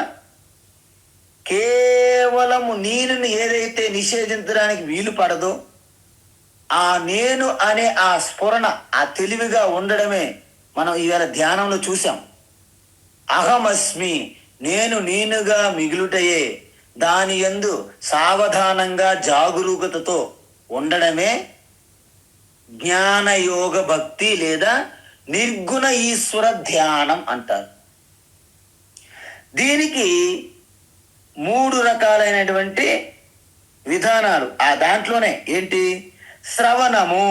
కేవలము నేను ఏదైతే నిషేధించడానికి వీలు పడదో ఆ నేను అనే ఆ స్ఫురణ, ఆ తెలివిగా ఉండడమే మనం ఈవేళ ధ్యానంలో చూసాం. అహమస్మి, నేనుగా మిగులుటయే, దాని యందు సావధానంగా జాగరూకతతో ఉండడమే జ్ఞానయోగ భక్తి లేదా నిర్గుణ ఈశ్వర ధ్యానం అంటారు. దీనికి 3 రకాలైనటువంటి విధానాలు. ఆ దాంట్లోనే ఏంటి? శ్రవణము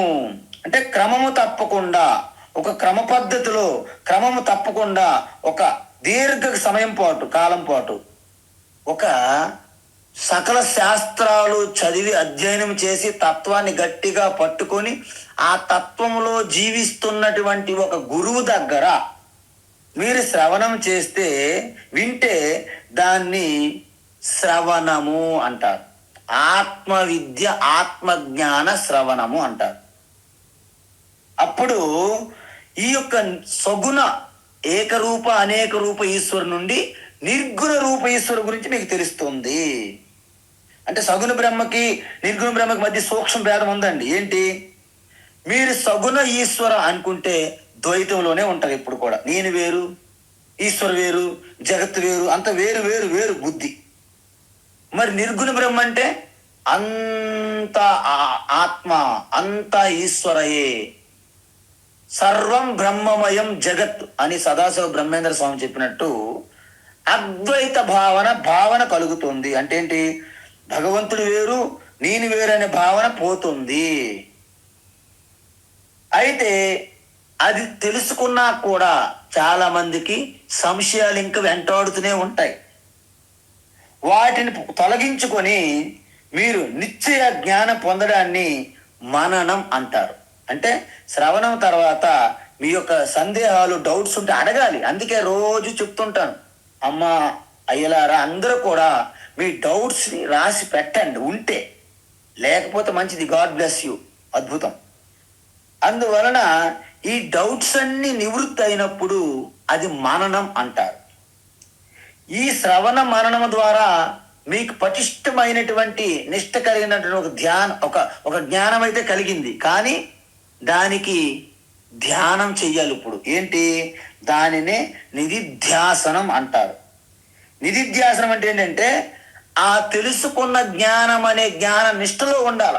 అంటే క్రమము తప్పకుండా, ఒక క్రమ పద్ధతిలో క్రమము తప్పకుండా ఒక దీర్ఘ సమయం పాటు, కాలం పాటు ఒక సకల శాస్త్రాలు చదివి అధ్యయనం చేసి తత్వాన్ని గట్టిగా పట్టుకొని ఆ తత్వంలో జీవిస్తున్నటువంటి ఒక గురువు దగ్గర మీరు శ్రవణం చేస్తే, వింటే దాన్ని శ్రవణము అంటారు. ఆత్మ విద్య, ఆత్మజ్ఞాన శ్రవణము అంటారు. అప్పుడు ఈ యొక్క సగుణ ఏకరూప అనేక రూప ఈశ్వరు నుండి నిర్గుణ రూప ఈశ్వరు గురించి మీకు తెలుస్తుంది. అంటే సగుణ బ్రహ్మకి నిర్గుణ బ్రహ్మకి మధ్య సూక్ష్మ భేదం ఉందండి. ఏంటి? మీరు సగుణ ఈశ్వర అనుకుంటే ద్వైతంలోనే ఉంటారు ఎప్పుడు కూడా. నేను వేరు, ఈశ్వరు వేరు, జగత్తు వేరు, అంత వేరు వేరు వేరు బుద్ధి. మరి నిర్గుణ బ్రహ్మ అంటే అంత ఆత్మ, అంత ఈశ్వరయే, సర్వం బ్రహ్మమయం జగత్ అని సదాశివ బ్రహ్మేంద్ర స్వామి చెప్పినట్టు అద్వైత భావన కలుగుతుంది. అంటే ఏంటి? భగవంతుడు వేరు, నేను వేరు అనే భావన పోతుంది. అయితే అది తెలుసుకున్నా కూడా చాలా మందికి సంశయాలు ఇంకా వెంటాడుతూనే ఉంటాయి. వాటిని తొలగించుకొని మీరు నిశ్చయ జ్ఞానం పొందడాన్ని మననం అంటారు. అంటే శ్రవణం తర్వాత మీ యొక్క సందేహాలు, డౌట్స్ ఉంటే అడగాలి. అందుకే రోజు చెప్తుంటాను, అమ్మ అయ్యలారా అందరూ కూడా మీ డౌట్స్ని రాసి పెట్టండి ఉంటే. లేకపోతే మంచిది, గాడ్ బ్లెస్ యూ, అద్భుతం. అందువలన ఈ డౌట్స్ అన్ని నివృత్తి అయినప్పుడు అది మననం అంటారు. ఈ శ్రవణ మననం ద్వారా మీకు పటిష్టమైనటువంటి నిష్ట కలిగినటువంటి ఒక జ్ఞానం అయితే కలిగింది. కానీ దానికి ధ్యానం చెయ్యాలి. ఇప్పుడు ఏంటి? దానినే నిధిధ్యాసనం అంటారు. నిధిధ్యాసనం అంటే ఏంటంటే ఆ తెలుసుకున్న జ్ఞానం అనే జ్ఞాన నిష్టలో ఉండాల.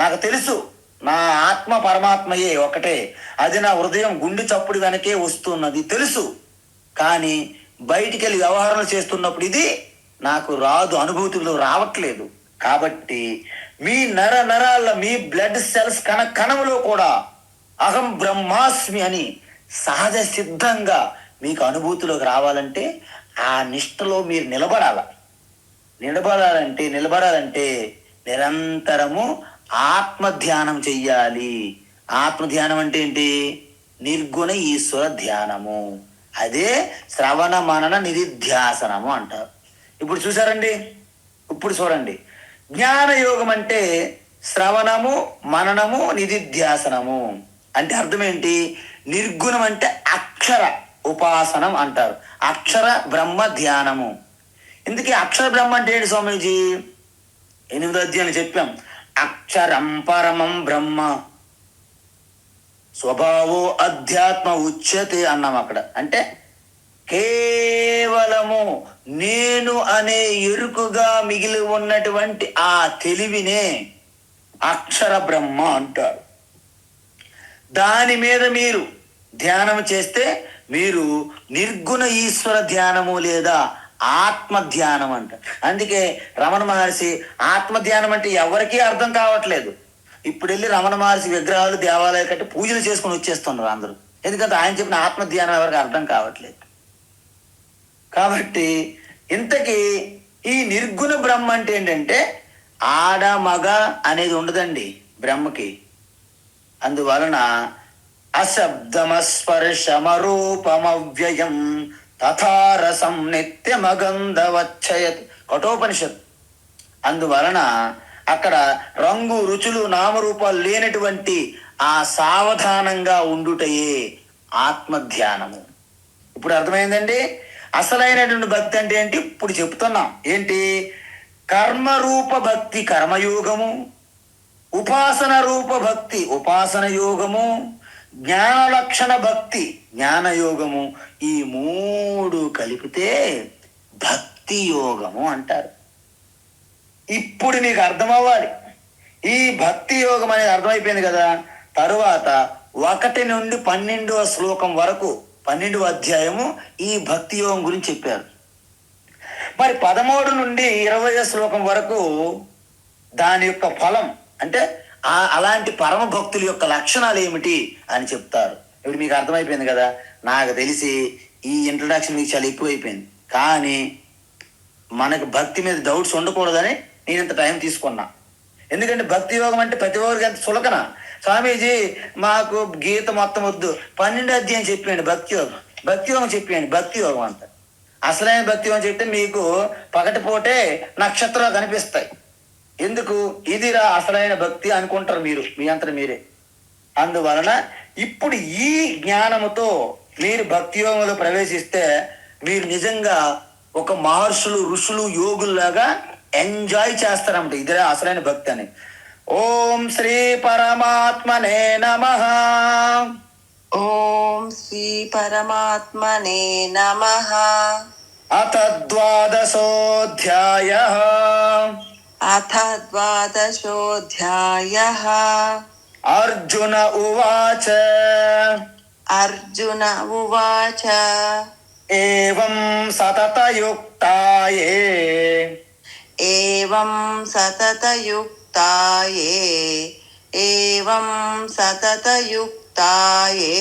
నాకు తెలుసు నా ఆత్మ పరమాత్మయే ఒకటే, అది నా హృదయం గుండె చప్పుడు వెనకే వస్తున్నది తెలుసు. కానీ బయటికి వెళ్ళి వ్యవహారాలు చేస్తున్నప్పుడు ఇది నాకు రాదు, అనుభూతులు రావట్లేదు. కాబట్టి మీ నరాల మీ బ్లడ్ సెల్స్ కణములో కూడా అహం బ్రహ్మాస్మి అని సహజ సిద్ధంగా మీకు అనుభూతిలోకి రావాలంటే ఆ నిష్టలో మీరు నిలబడాలంటే నిరంతరము ఆత్మ ధ్యానం చెయ్యాలి. ఆత్మ ధ్యానం అంటే ఏంటి? నిర్గుణ ఈశ్వర ధ్యానము. అదే శ్రవణ మనన నిధిధ్యాసనము అంటారు. ఇప్పుడు చూసారండి, ఇప్పుడు చూడండి, జ్ఞానయోగం అంటే శ్రవణము, మననము, నిధిధ్యాసనము. అంటే అర్థం ఏంటి? నిర్గుణం అంటే అక్షర ఉపాసనం అంటారు. అక్షర బ్రహ్మ ధ్యానము. ఇందుకే అక్షర బ్రహ్మ అంటే ఏంటి స్వామీజీ? 8వ అధ్యాయం చెప్పాం. అక్షరం పరమం బ్రహ్మ స్వభావో అధ్యాత్మ ఉచ్యతే అన్నాం అక్కడ. అంటే కేవలము నేను అనే ఎరుకుగా మిగిలి ఉన్నటువంటి ఆ తెలివినే అక్షర బ్రహ్మ అంటారు. దాని మీద మీరు ధ్యానం చేస్తే మీరు నిర్గుణ ఈశ్వర ధ్యానము లేదా ఆత్మ ధ్యానం అంట. అందుకే రమణ మహర్షి ఆత్మ ధ్యానం అంటే ఎవరికీ అర్థం కావట్లేదు. ఇప్పుడు వెళ్ళి రమణ మహర్షి విగ్రహాలు దేవాలయాలు కట్టి పూజలు చేసుకుని వచ్చేస్తున్నారు అందరూ. ఎందుకంటే ఆయన చెప్పిన ఆత్మ ధ్యానం ఎవరికి అర్థం కావట్లేదు. కాబట్టి ఇంతకీ ఈ నిర్గుణ బ్రహ్మ అంటే ఏంటంటే ఆడ మగ అనేది ఉండదండి బ్రహ్మకి. అందువలన అశబ్దమస్పర్శమరూపమవ్యయం తథారసం నిత్యమగంధవచ్చయత్ కఠోపనిషత్. అందువలన అక్కడ రంగు రుచులు నామరూపాలు లేనటువంటి ఆ సావధానంగా ఉండుటయే ఆత్మధ్యానము. ఇప్పుడు అర్థమైందండి. అసలైనటువంటి భక్తి అంటే ఏంటి ఇప్పుడు చెప్తున్నాం. ఏంటి? కర్మరూప భక్తి కర్మయోగము, ఉపాసన రూప భక్తి ఉపాసన యోగము, జ్ఞానలక్షణ భక్తి జ్ఞానయోగము. ఈ మూడు కలిపితే భక్తి యోగము అంటారు. ఇప్పుడు మీకు అర్థమవ్వాలి. ఈ భక్తి యోగం అనేది అర్థమైపోయింది కదా. తరువాత 1 నుండి 12వ శ్లోకం వరకు 12వ అధ్యాయము ఈ భక్తి యోగం గురించి చెప్పారు. మరి 13 నుండి 20వ శ్లోకం వరకు దాని యొక్క ఫలం అంటే అలాంటి పరమ భక్తుల యొక్క లక్షణాలు ఏమిటి అని చెప్తారు. ఇప్పుడు మీకు అర్థమైపోయింది కదా. నాకు తెలిసి ఈ ఇంట్రడక్షన్ మీకు చాలా ఎక్కువైపోయింది. కానీ మనకు భక్తి మీద డౌట్స్ ఉండకూడదని నేను ఇంత టైం తీసుకున్నా. ఎందుకంటే భక్తి యోగం అంటే ప్రతి ఒక్కరికి ఎంత సులకన. స్వామీజీ మాకు గీత మొత్తం వద్దు, 12వ అధ్యాయం చెప్పేయండి భక్తి యోగం, భక్తి యోగం చెప్పేయండి భక్తి యోగం అంట. అసలైన భక్తి యోగం చెప్తే మీకు పగటిపోటే నక్షత్రాలు కనిపిస్తాయి. ఎందుకు? ఇదిరా అసలైన భక్తి అనుకుంటారు మీరు మీ అంతట మీరే. అందువలన ఇప్పుడు ఈ జ్ఞానముతో మీరు భక్తి యోగంలో ప్రవేశిస్తే మీరు నిజంగా ఒక మహర్షులు ఋషులు యోగుల్లాగా ఎంజాయ్ చేస్తారన్నమాట. ఇదిరా అసలైన భక్తి అని. ఓం శ్రీ పరమాత్మనే నమః. ఓం శ్రీ పరమాత్మనే నమః. అథ ద్వాదశోऽధ్యాయః. అథ ద్వాదశోऽధ్యాయః. అర్జున ఉవాచ. అర్జున ఉవాచ. ఏవం సతతయుక్తాయే. ఏవం సతతయుక్తాయే. ఏవం సతతయుక్తాయే.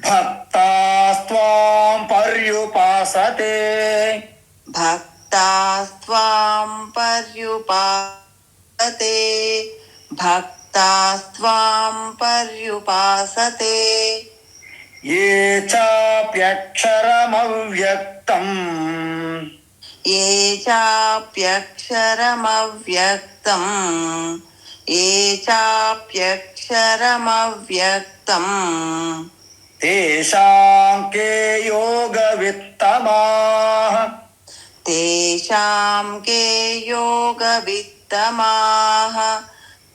భక్తాస్త్వాం పర్యుపాసతే. భక్తాస్త్వాం పర్యుపాసతే. భక్తాస్త్వాం పర్యుపాసతే. ఏ చాప్యక్షరమవ్యక్తం. ఏ చాప్యక్షరమవ్యక్తం. ఏ చాప్యక్షరమవ్యక్తం. తేషాం కే యోగవిత్తమాః. తేషాం కే యోగవిత్తమాః.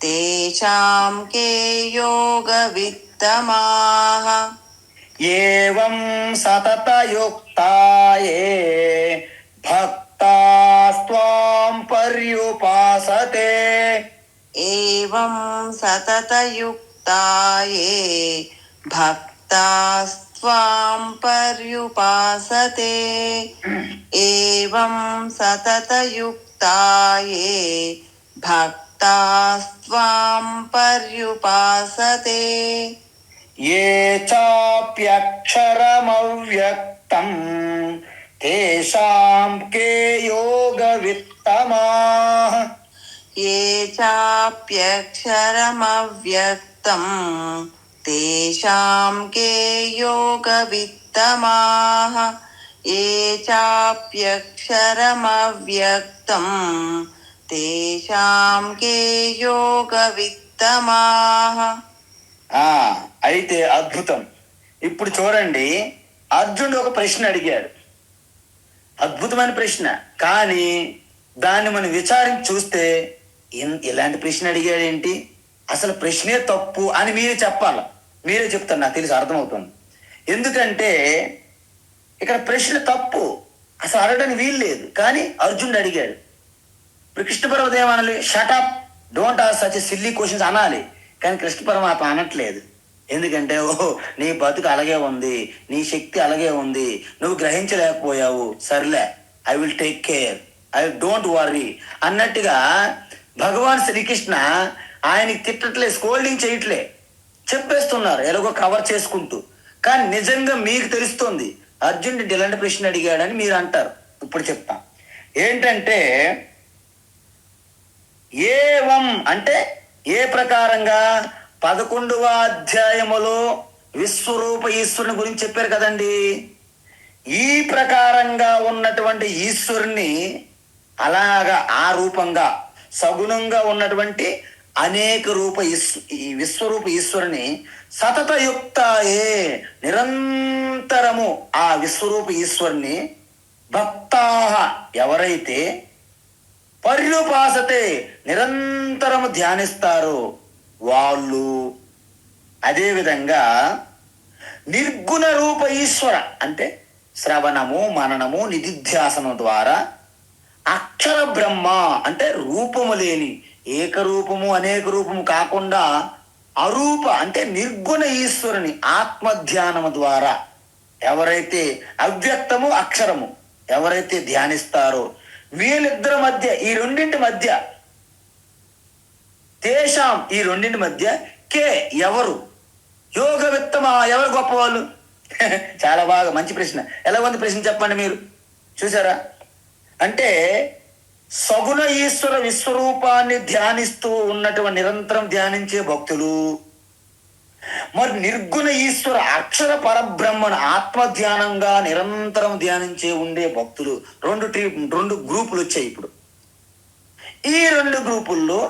తేషాం కే యోగవిత్తమాః. ఏవం సతతయుక్తాయే భక్తాస్త్వాం పర్యుపాసతే. ఏవం సతతయుక్తాయే భక్తాస్త్వాం పర్యుపాసతే. ఏవం సతతయుక్తాయే భక్తాస్త్వాం పర్యుపాసతే. ఏ చాప్యక్షరమవ్యక్తం తేషాం కే యోగవిత్తమాః. ఏ చాప్యక్షరమవ్యక్తం తేషాం కే యోగవిత్తమాః. ఏ చాప్యక్షరమవ్యక్తం తేషాం కే యోగవిత్తమాః. అయితే అద్భుతం. ఇప్పుడు చూడండి, అర్జునుడు ఒక ప్రశ్న అడిగాడు. అద్భుతమైన ప్రశ్న. కానీ దాన్ని మనం విచారించి చూస్తే ఇలాంటి ప్రశ్న అడిగాడేంటి, అసలు ప్రశ్నే తప్పు అని మీరే చెప్పాలి. మీరే చెప్తారు, నాకు తెలిసి అర్థమవుతుంది. ఎందుకంటే ఇక్కడ ప్రశ్న తప్పు, అసలు అడగడానికి వీలు లేదు. కానీ అర్జునుడు అడిగాడు. ఇప్పుడు కృష్ణ పరమాత్మ ఏమనాలి? Shut up, don't ask such silly questions అనాలి. కానీ కృష్ణ పరమాత్మ అనట్లేదు. ఎందుకంటే నీ బతుకు అలాగే ఉంది, నీ శక్తి అలాగే ఉంది, నువ్వు గ్రహించలేకపోయావు, సర్లే I will take care, I don't worry అన్నట్టుగా భగవాన్ శ్రీకృష్ణ ఆయనకి తిట్టట్లే, స్కోల్డింగ్ చేయట్లే, చెప్పేస్తున్నారు ఎలాగో కవర్ చేసుకుంటూ. కానీ నిజంగా మీకు తెలుస్తుంది అర్జునుడు ఇలాంటి ప్రశ్న అడిగాడని మీరు అంటారు. ఇప్పుడు చెప్తా ఏంటంటే, ఏవం అంటే ఏ ప్రకారంగా 11వ అధ్యాయములో విశ్వరూప ఈశ్వరుని గురించి చెప్పారు కదండి. ఈ ప్రకారంగా ఉన్నటువంటి ఈశ్వరుని అలాగా ఆ రూపంగా సగుణంగా ఉన్నటువంటి అనేక రూప ఈ విశ్వరూప ఈశ్వరుని సతతయుక్తాయే నిరంతరము ఆ విశ్వరూప ఈశ్వరుని భక్తాహ ఎవరైతే పర్యుపాసతే నిరంతరము ధ్యానిస్తారో వాళ్ళు, అదేవిధంగా నిర్గుణ రూప ఈశ్వర అంటే శ్రవణము మననము నిధిధ్యాసనం ద్వారా అక్షర బ్రహ్మ అంటే రూపము లేని ఏకరూపము అనేక రూపము కాకుండా అరూప అంటే నిర్గుణ ఈశ్వరుని ఆత్మధ్యానము ద్వారా ఎవరైతే అవ్యక్తము అక్షరము ఎవరైతే ధ్యానిస్తారో వీళ్ళిద్దరి మధ్య ఈ రెండింటి మధ్య తేషాం ఈ రెండింటి మధ్య కే ఎవరు యోగ విత్తమా ఎవరు గొప్పవాళ్ళు? చాలా బాగా మంచి ప్రశ్న. ఎలా ఉంది ప్రశ్న చెప్పండి మీరు, చూసారా? అంటే సగుణ ఈశ్వర విశ్వరూపాన్ని ధ్యానిస్తూ ఉన్నటువంటి నిరంతరం ధ్యానించే భక్తులు, మరి నిర్గుణ ఈశ్వర అక్షర పరబ్రహ్మను ఆత్మధ్యానంగా నిరంతరం ధ్యానించే ఉండే భక్తులు, రెండు గ్రూపులు వచ్చాయి. ఇప్పుడు ఈ రెండు గ్రూపుల్లో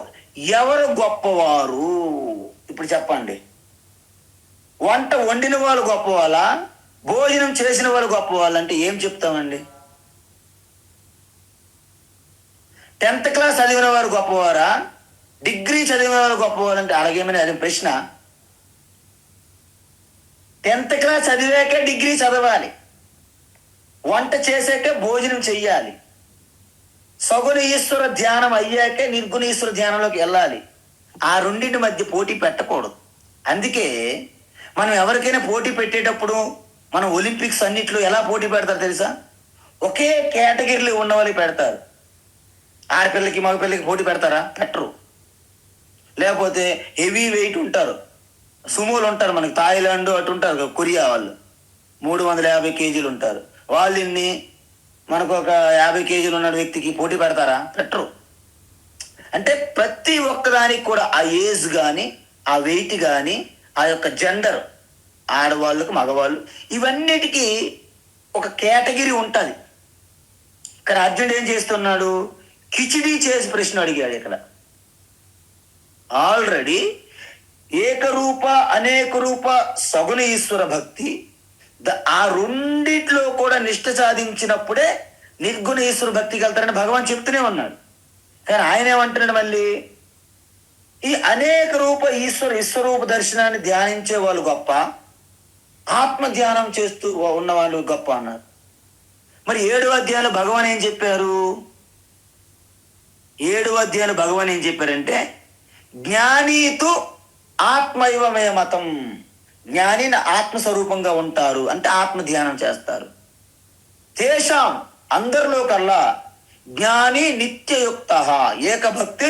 ఎవరు గొప్పవారు? ఇప్పుడు చెప్పండి. వంట వండిన వాళ్ళు గొప్పవాళ్ళ, భోజనం చేసిన వాళ్ళు గొప్పవాళ్ళు అంటే ఏం చెప్తామండి? 10th క్లాస్ చదివిన వారు గొప్పవారా, డిగ్రీ చదివిన వారు గొప్పవారు అంటే అలాగేమని అది ప్రశ్న. 10th క్లాస్ చదివాకే డిగ్రీ చదవాలి, వంట చేసాకే భోజనం చెయ్యాలి, సగుణ ఈశ్వర ధ్యానం అయ్యాకే నిర్గుణ ఈశ్వర ధ్యానంలోకి వెళ్ళాలి. ఆ రెండింటి మధ్య పోటీ పెట్టకూడదు. అందుకే మనం ఎవరికైనా పోటీ పెట్టేటప్పుడు మనం ఒలింపిక్స్ అన్నిట్లో ఎలా పోటీ పెడతారు తెలుసా? ఒకే కేటగిరీలో ఉన్న వాళ్ళకి పెడతారు. ఆడపిల్లకి మగపిల్లకి పోటీ పెడతారా? పెట్టరు. లేకపోతే హెవీ వెయిట్ ఉంటారు, సుమోలు ఉంటారు, మనకి థాయిలాండ్ అటు ఉంటారు, కొరియా వాళ్ళు 350 కేజీలు ఉంటారు. వాళ్ళు ఇన్ని మనకు ఒక 50 కేజీలు ఉన్న వ్యక్తికి పోటీ పెడతారా? పెట్టరు. అంటే ప్రతి ఒక్కదానికి కూడా ఆ ఏజ్ కానీ ఆ వెయిట్ కానీ ఆ యొక్క జెండర్, ఆడవాళ్ళకు మగవాళ్ళు, ఇవన్నిటికీ ఒక కేటగిరీ ఉంటుంది. కానీ అర్జునుడు ఏం చేస్తున్నాడు? కిచిడీ చేసి ప్రశ్న అడిగాడు. ఇక్కడ ఆల్రెడీ ఏకరూప అనేక రూప సగుణ ఈశ్వర భక్తి ఆ రెండిట్లో కూడా నిష్ఠ సాధించినప్పుడే నిర్గుణ ఈశ్వర భక్తికి వెళ్తారని భగవాన్ చెప్తూనే ఉన్నాడు. కానీ ఆయన ఏమంటున్నాడు మళ్ళీ? ఈ అనేక రూప విశ్వరూప దర్శనాన్ని ధ్యానించే వాళ్ళు గొప్ప, ఆత్మ ధ్యానం చేస్తూ ఉన్న వాళ్ళు గొప్ప అన్నారు. మరి 7వ అధ్యాయంలో భగవాన్ ఏం చెప్పారు? 7వ అధ్యాయంలో భగవాన్ ఏం చెప్పారంటే, జ్ఞానీతు ఆత్మైవమే మతం, జ్ఞానిని ఆత్మస్వరూపంగా ఉంటారు అంటే ఆత్మ ధ్యానం చేస్తారు. తేషాం అందరిలో కల్లా జ్ఞాని నిత్యయుక్త ఏకభక్తి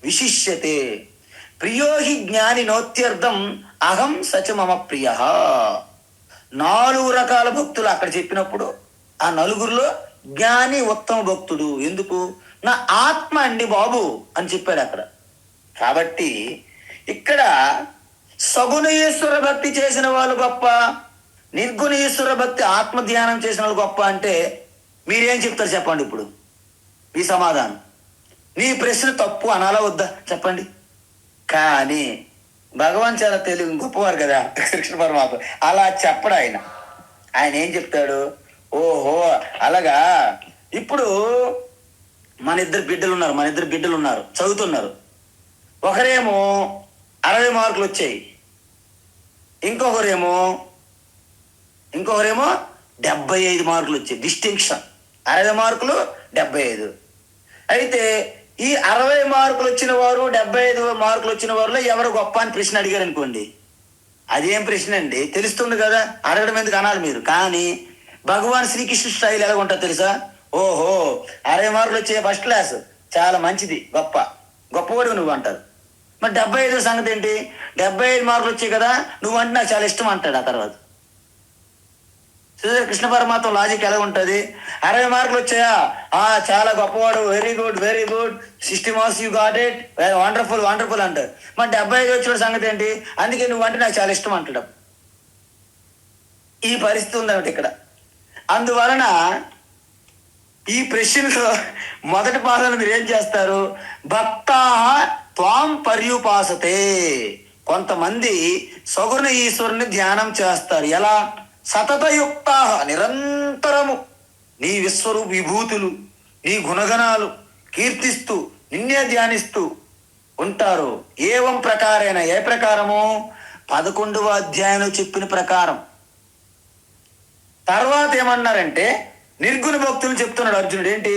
విశిష్యతే ప్రియోహి జ్ఞాని నోత్యర్థం అహం సచ మమ ప్రియ. 4 రకాల భక్తులు అక్కడ చెప్పినప్పుడు ఆ నలుగురిలో జ్ఞాని ఉత్తమ భక్తుడు. ఎందుకు? నా ఆత్మ అండి బాబు అని చెప్పాడు అక్కడ. కాబట్టి ఇక్కడ సగుణ ఈశ్వర భక్తి చేసిన వాళ్ళు గొప్ప, నిర్గుణ ఈశ్వర భక్తి ఆత్మ ధ్యానం చేసిన వాళ్ళు గొప్ప అంటే మీరేం చెప్తారు చెప్పండి? ఇప్పుడు ఈ సమాధానం, నీ ప్రశ్న తప్పు అనాలా వద్దా చెప్పండి? కానీ భగవాన్ చాలా తెలుగు గొప్పవారు కదా కృష్ణ పరమాత్మ, అలా చెప్పడు ఆయన. ఆయన ఏం చెప్తాడు? ఓహో అలాగా. ఇప్పుడు మన ఇద్దరు బిడ్డలు ఉన్నారు చదువుతున్నారు. ఒకరేమో 60 మార్కులు వచ్చాయి, ఇంకొకరేమో 75 మార్కులు వచ్చాయి. డిస్టింక్షన్ 60 మార్కులు 75. అయితే ఈ 60 మార్కులు వచ్చిన వారు 75 మార్కులు వచ్చిన వారిలో ఎవరు గొప్ప అని ప్రశ్న అడిగారు అనుకోండి, అదేం ప్రశ్న అండి, తెలుస్తుంది కదా, అడగడం ఎందుకు అనాలి మీరు. కానీ భగవాన్ శ్రీకృష్ణ స్టైల్ ఎలా ఉంటుంది తెలుసా? ఓహో 60 మార్కులు వచ్చే ఫస్ట్ క్లాస్, చాలా మంచిది, గొప్పవాడు నువ్వు అంటారు. మరి 75 సంగతి ఏంటి? 75 మార్కులు వచ్చాయి కదా, నువ్వు అంటే నాకు చాలా ఇష్టం అంటాడు. ఆ తర్వాత చూసారు కృష్ణ పరమాత్మ లాజిక్ ఎలా ఉంటుంది? 60 మార్కులు వచ్చాయా, చాలా గొప్పవాడు, very good 60 marks you got it, wonderful అంటారు. మరి 75 వచ్చిన సంగతి ఏంటి? అందుకే నువ్వు అంటే నాకు చాలా ఇష్టం అంటాడు. ఈ పరిస్థితి ఉందన్నమాట ఇక్కడ. అందువలన ఈ ప్రశ్నలో మొదటి పాదంలో మీరు ఏం చేస్తారు? భక్తా త్వాం పర్యుపాసతే. కొంతమంది సగుణ ఈశ్వరుని ధ్యానం చేస్తారు. ఎలా? సతతయుక్త, నిరంతరము నీ విశ్వరూప విభూతులు, నీ గుణగణాలు కీర్తిస్తూ నిన్నే ధ్యానిస్తూ ఉంటారు. ఏవం ప్రకారేణ, ఏ ప్రకారము? 11వ అధ్యాయంలో చెప్పిన ప్రకారం. తర్వాత ఏమన్నారంటే నిర్గుణ భక్తులు చెప్తున్నాడు అర్జునుడు. ఏంటి?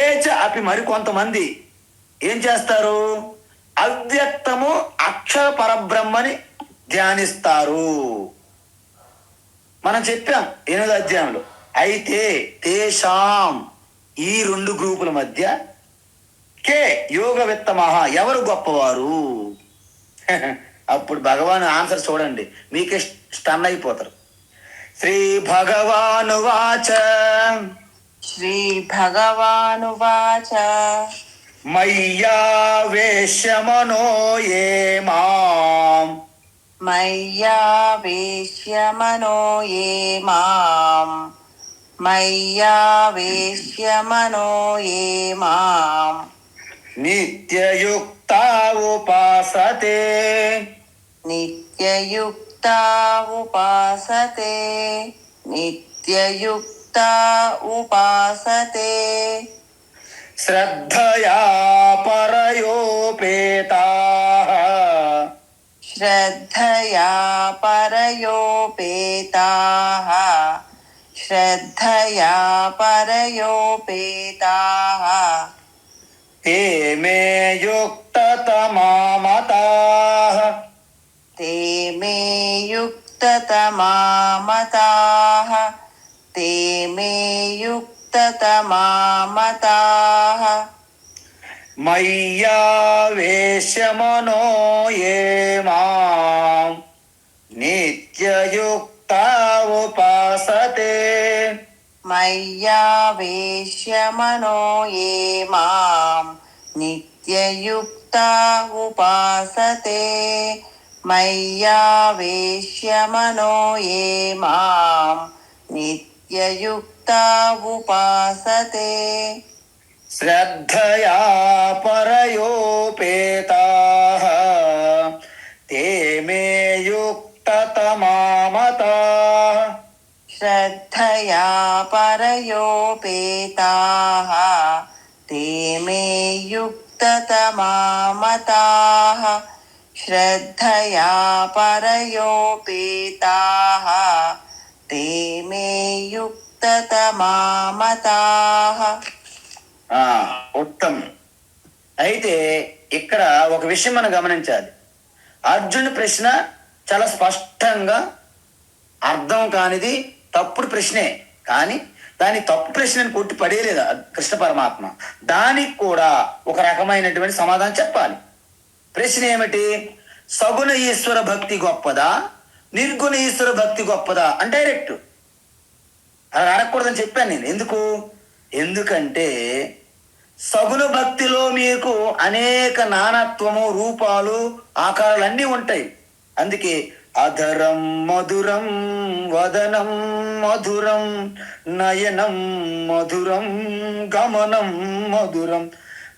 ఏచ అపి, మరి కొంతమంది ఏం చేస్తారు? అవ్యక్తము అక్షర పరబ్రహ్మని ధ్యానిస్తారు. మనం చెప్పాం 8వ అధ్యాయంలో. అయితే తేషాం, ఈ 2 గ్రూపుల మధ్య కే యోగ విత్తమహ, ఎవరు గొప్పవారు? అప్పుడు భగవాన్ ఆన్సర్ చూడండి, మీకే స్టన్ అయిపోతారు. శ్రీ భగవానువాచ, శ్రీ భగవానువాచ, మయ్యావేశ్యమనో ఏ మాం, మయ్యావేశ్యమనో ఏ మాం, మయ్యావేశ్యమనో ఏ మాం, నిత్యయుక్తా ఉపాసతే, నిత్యయుక్తా ఉపాసతే, నిత్యయుక్తా ఉపాసతే, శ్రద్ధయా పరయోపేతాః, శ్రద్ధయా పరయోపేతాః, శ్రద్ధయా పరయోపేతాః, తే మే యుక్తతమా మతాః, ते मे युक्ततमा मताः, ते मे युक्ततमा मताः, మయ్యావేశ్యమనో ఏ మాం, నిత్యయుక్తా ఉపాసతే, मय्यावेश्यमनो ये मां नित्ययुक्ता उपासते, मय्यावेश्यमनो ये मां नित्ययुक्ता उपासते, శ్రద్ధయా పరయోపేతాః, తే మే యుక్తతమా మతాః, श्रद्धया परयोपेताः, ते मे युक्ततमा मताः, श्रद्धया परयोपेताः, ते मे युक्ततमा मताः. ఉత్తమం. అయితే ఇక్కడ ఒక విషయం మనం గమనించాలి. అర్జునుడి ప్రశ్న చాలా స్పష్టంగా అర్థం కానిది, తప్పుడు ప్రశ్నే. కానీ దాని తప్పు ప్రశ్నని కొట్టి పడేయలేదు కృష్ణ పరమాత్మ. దానికి కూడా ఒక రకమైనటువంటి సమాధానం చెప్పాలి. ప్రశ్న ఏమిటి? సగుణ ఈశ్వర భక్తి గొప్పదా, నిర్గుణ ఈశ్వర భక్తి గొప్పదా అని డైరెక్ట్ అలా అడగకూడదని చెప్పాను నేను. ఎందుకంటే సగుణ భక్తిలో మీకు అనేక నానత్వము, రూపాలు, ఆకారాలు అన్నీ ఉంటాయి. అందుకే అధరం మధురం, వదనం మధురం, నయనం మధురం, గమనం మధురం,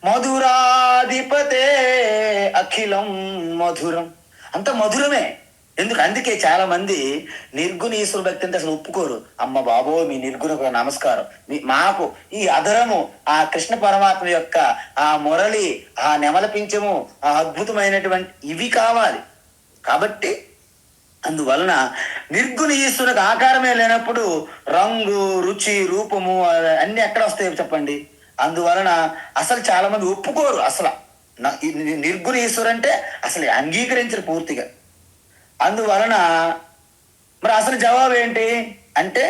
మధురాధిపతే అఖిలం మధురం. అంత మధురమే. అందుకే చాలా మంది నిర్గుణ ఈశ్వర భక్తి అంటే అసలు ఒప్పుకోరు. అమ్మ బాబో, మీ నిర్గుణకు నమస్కారం, మాకు ఈ అధరము, ఆ కృష్ణ పరమాత్మ యొక్క ఆ మురళి, ఆ నెమల పించము, ఆ అద్భుతమైనటువంటి ఇవి కావాలి. కాబట్టి అందువలన నిర్గుణ ఈశ్వరునికి ఆకారమే లేనప్పుడు రంగు, రుచి, రూపము అన్ని ఎక్కడ వస్తాయో చెప్పండి. అందువలన అసలు చాలా మంది ఒప్పుకోరు. అసలు నిర్గుణ ఈశ్వరు అంటే అసలు అంగీకరించరు పూర్తిగా. అందువలన మరి అసలు జవాబు ఏంటి అంటే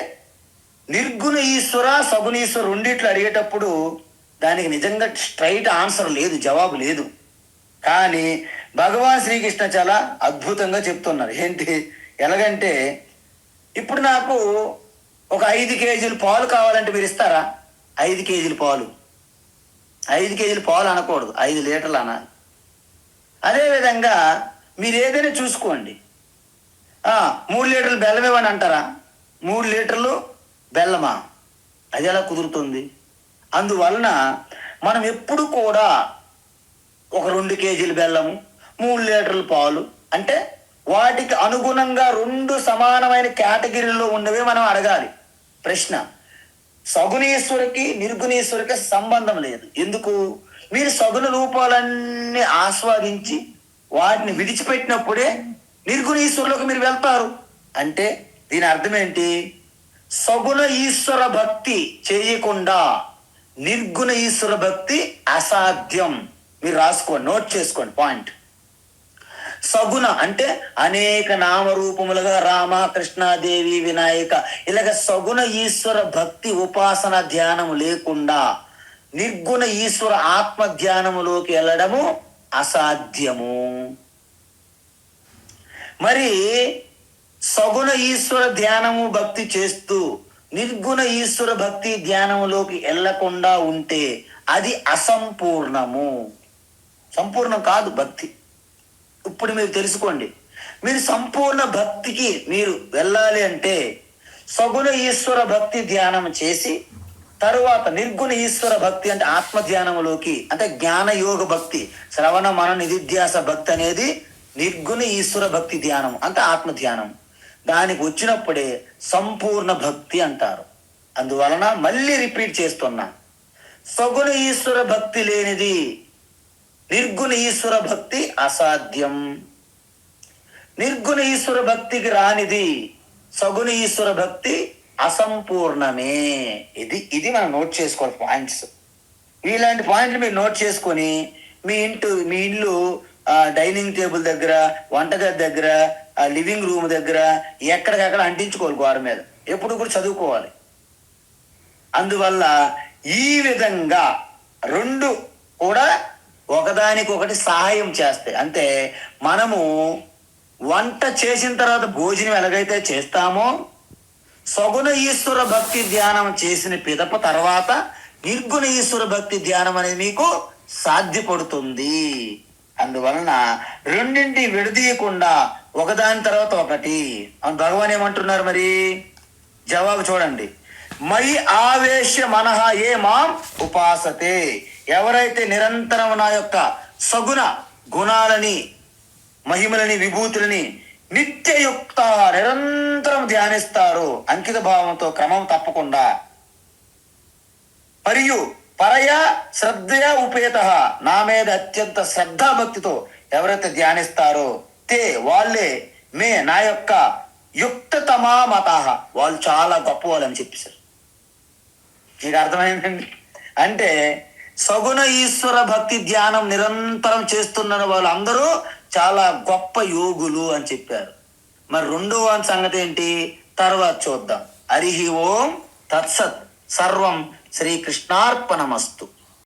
నిర్గుణ ఈశ్వర సగుణ ఈశ్వర రెండిట్లు అడిగేటప్పుడు దానికి నిజంగా స్ట్రైట్ ఆన్సర్ లేదు, జవాబు లేదు. కానీ భగవాన్ శ్రీకృష్ణ చాలా అద్భుతంగా చెప్తున్నారు. ఏంటి ఎలాగంటే ఇప్పుడు నాకు ఒక 5 కేజీలు పాలు కావాలంటే మీరు ఇస్తారా? 5 కేజీల పాలు, 5 కేజీల పాలు అనకూడదు, 5 లీటర్లు అనాలి. అదేవిధంగా మీరు ఏదైనా చూసుకోండి, 3 లీటర్లు బెల్లం ఇవ్వని అంటారా? 3 లీటర్లు బెల్లమా? అది ఎలా కుదురుతుంది? అందువలన మనం ఎప్పుడు కూడా ఒక 2 కేజీల బెల్లము, 3 లీటర్ల పాలు అంటే వాటికి అనుగుణంగా 2 సమానమైన కేటగిరీలో ఉన్నవే మనం అడగాలి. ప్రశ్న సగుణేశ్వరికి నిర్గుణేశ్వరికి సంబంధం లేదు. ఎందుకు? మీరు సగుణ రూపాలన్నీ ఆస్వాదించి వాటిని విడిచిపెట్టినప్పుడే నిర్గుణేశ్వరులకు మీరు వెళ్తారు. అంటే దీని అర్థం ఏంటి? సగుణ ఈశ్వర భక్తి చేయకుండా నిర్గుణ ఈశ్వర భక్తి అసాధ్యం. మీరు రాసుకోండి, నోట్ చేసుకోండి పాయింట్. సగుణ అంటే అనేక నామరూపములుగా రామ, కృష్ణాదేవి, వినాయక ఇలాగ సగుణ ఈశ్వర భక్తి ఉపాసన ధ్యానము లేకుండా నిర్గుణ ఈశ్వర ఆత్మ ధ్యానములోకి వెళ్ళడము అసాధ్యము. మరి సగుణ ఈశ్వర ధ్యానము భక్తి చేస్తూ నిర్గుణ ఈశ్వర భక్తి ధ్యానములోకి వెళ్ళకుండా ఉంటే అది అసంపూర్ణము, సంపూర్ణం కాదు భక్తి. ఇప్పుడు మీరు తెలుసుకోండి, మీరు సంపూర్ణ భక్తికి మీరు వెళ్ళాలి అంటే సగుణ ఈశ్వర భక్తి ధ్యానం చేసి తరువాత నిర్గుణ ఈశ్వర భక్తి అంటే ఆత్మ ధ్యానములోకి, అంటే జ్ఞాన యోగ భక్తి, శ్రవణ మన నిధిధ్యాస భక్తి అనేది నిర్గుణ ఈశ్వర భక్తి ధ్యానం అంటే ఆత్మ ధ్యానం. దానికి వచ్చినప్పుడే సంపూర్ణ భక్తి అంటారు. అందువలన మళ్ళీ రిపీట్ చేస్తున్నా, సగుణ ఈశ్వర భక్తి లేనిది నిర్గుణ ఈశ్వర భక్తి అసాధ్యం. నిర్గుణ ఈశ్వర భక్తికి రానిది సగుణ ఈశ్వర భక్తి అసంపూర్ణమే. ఇది మనం నోట్ చేసుకోవాలి పాయింట్స్. ఇలాంటి పాయింట్లు మీరు నోట్ చేసుకొని మీ ఇల్లు డైనింగ్ టేబుల్ దగ్గర, వంటగది దగ్గర, లివింగ్ రూమ్ దగ్గర ఎక్కడికక్కడ అంటించుకోవాలి, గోడ మీద ఎప్పుడు కూడా చదువుకోవాలి. అందువల్ల ఈ విధంగా 2 కూడా ఒకదానికొకటి సహాయం చేస్తాయి. అంటే మనము వంట చేసిన తర్వాత భోజనం ఎలాగైతే చేస్తామో సగుణ ఈశ్వర భక్తి ధ్యానం చేసిన పిదప తర్వాత నిర్గుణ ఈశ్వర భక్తి ధ్యానం అనేది మీకు సాధ్యపడుతుంది. అందువలన రెండింటి విడదీయకుండా ఒకదాని తర్వాత ఒకటి అని భగవాన్ ఏమంటున్నారు? మరి జవాబు చూడండి. మయి ఆవేశ మనహ ఏ మాం ఉపాసతే, ఎవరైతే నిరంతరం నా యొక్క సగుణ గుణాలని, మహిమలని, విభూతులని నిత్యయుక్త నిరంతరం ధ్యానిస్తారు అంకిత భావంతో క్రమం తప్పకుండా, మరియు పరయ శ్రద్ధయ ఉపేత నా మీద అత్యంత శ్రద్ధాభక్తితో ఎవరైతే ధ్యానిస్తారో తే వాళ్ళే మే నా యొక్క యుక్తతమా మత, వాళ్ళు చాలా గొప్ప వాళ్ళు అని చెప్పేశారు. మీకు అర్థమైందండి? అంటే సగుణ ఈశ్వర భక్తి ధ్యానం నిరంతరం చేస్తున్న వాళ్ళందరూ చాలా గొప్ప యోగులు అని చెప్పారు. మరి 2వ సంగతి ఏంటి? తర్వాత చూద్దాం. హరి ఓం తత్సత్. సర్వం శ్రీకృష్ణార్పణమస్తు.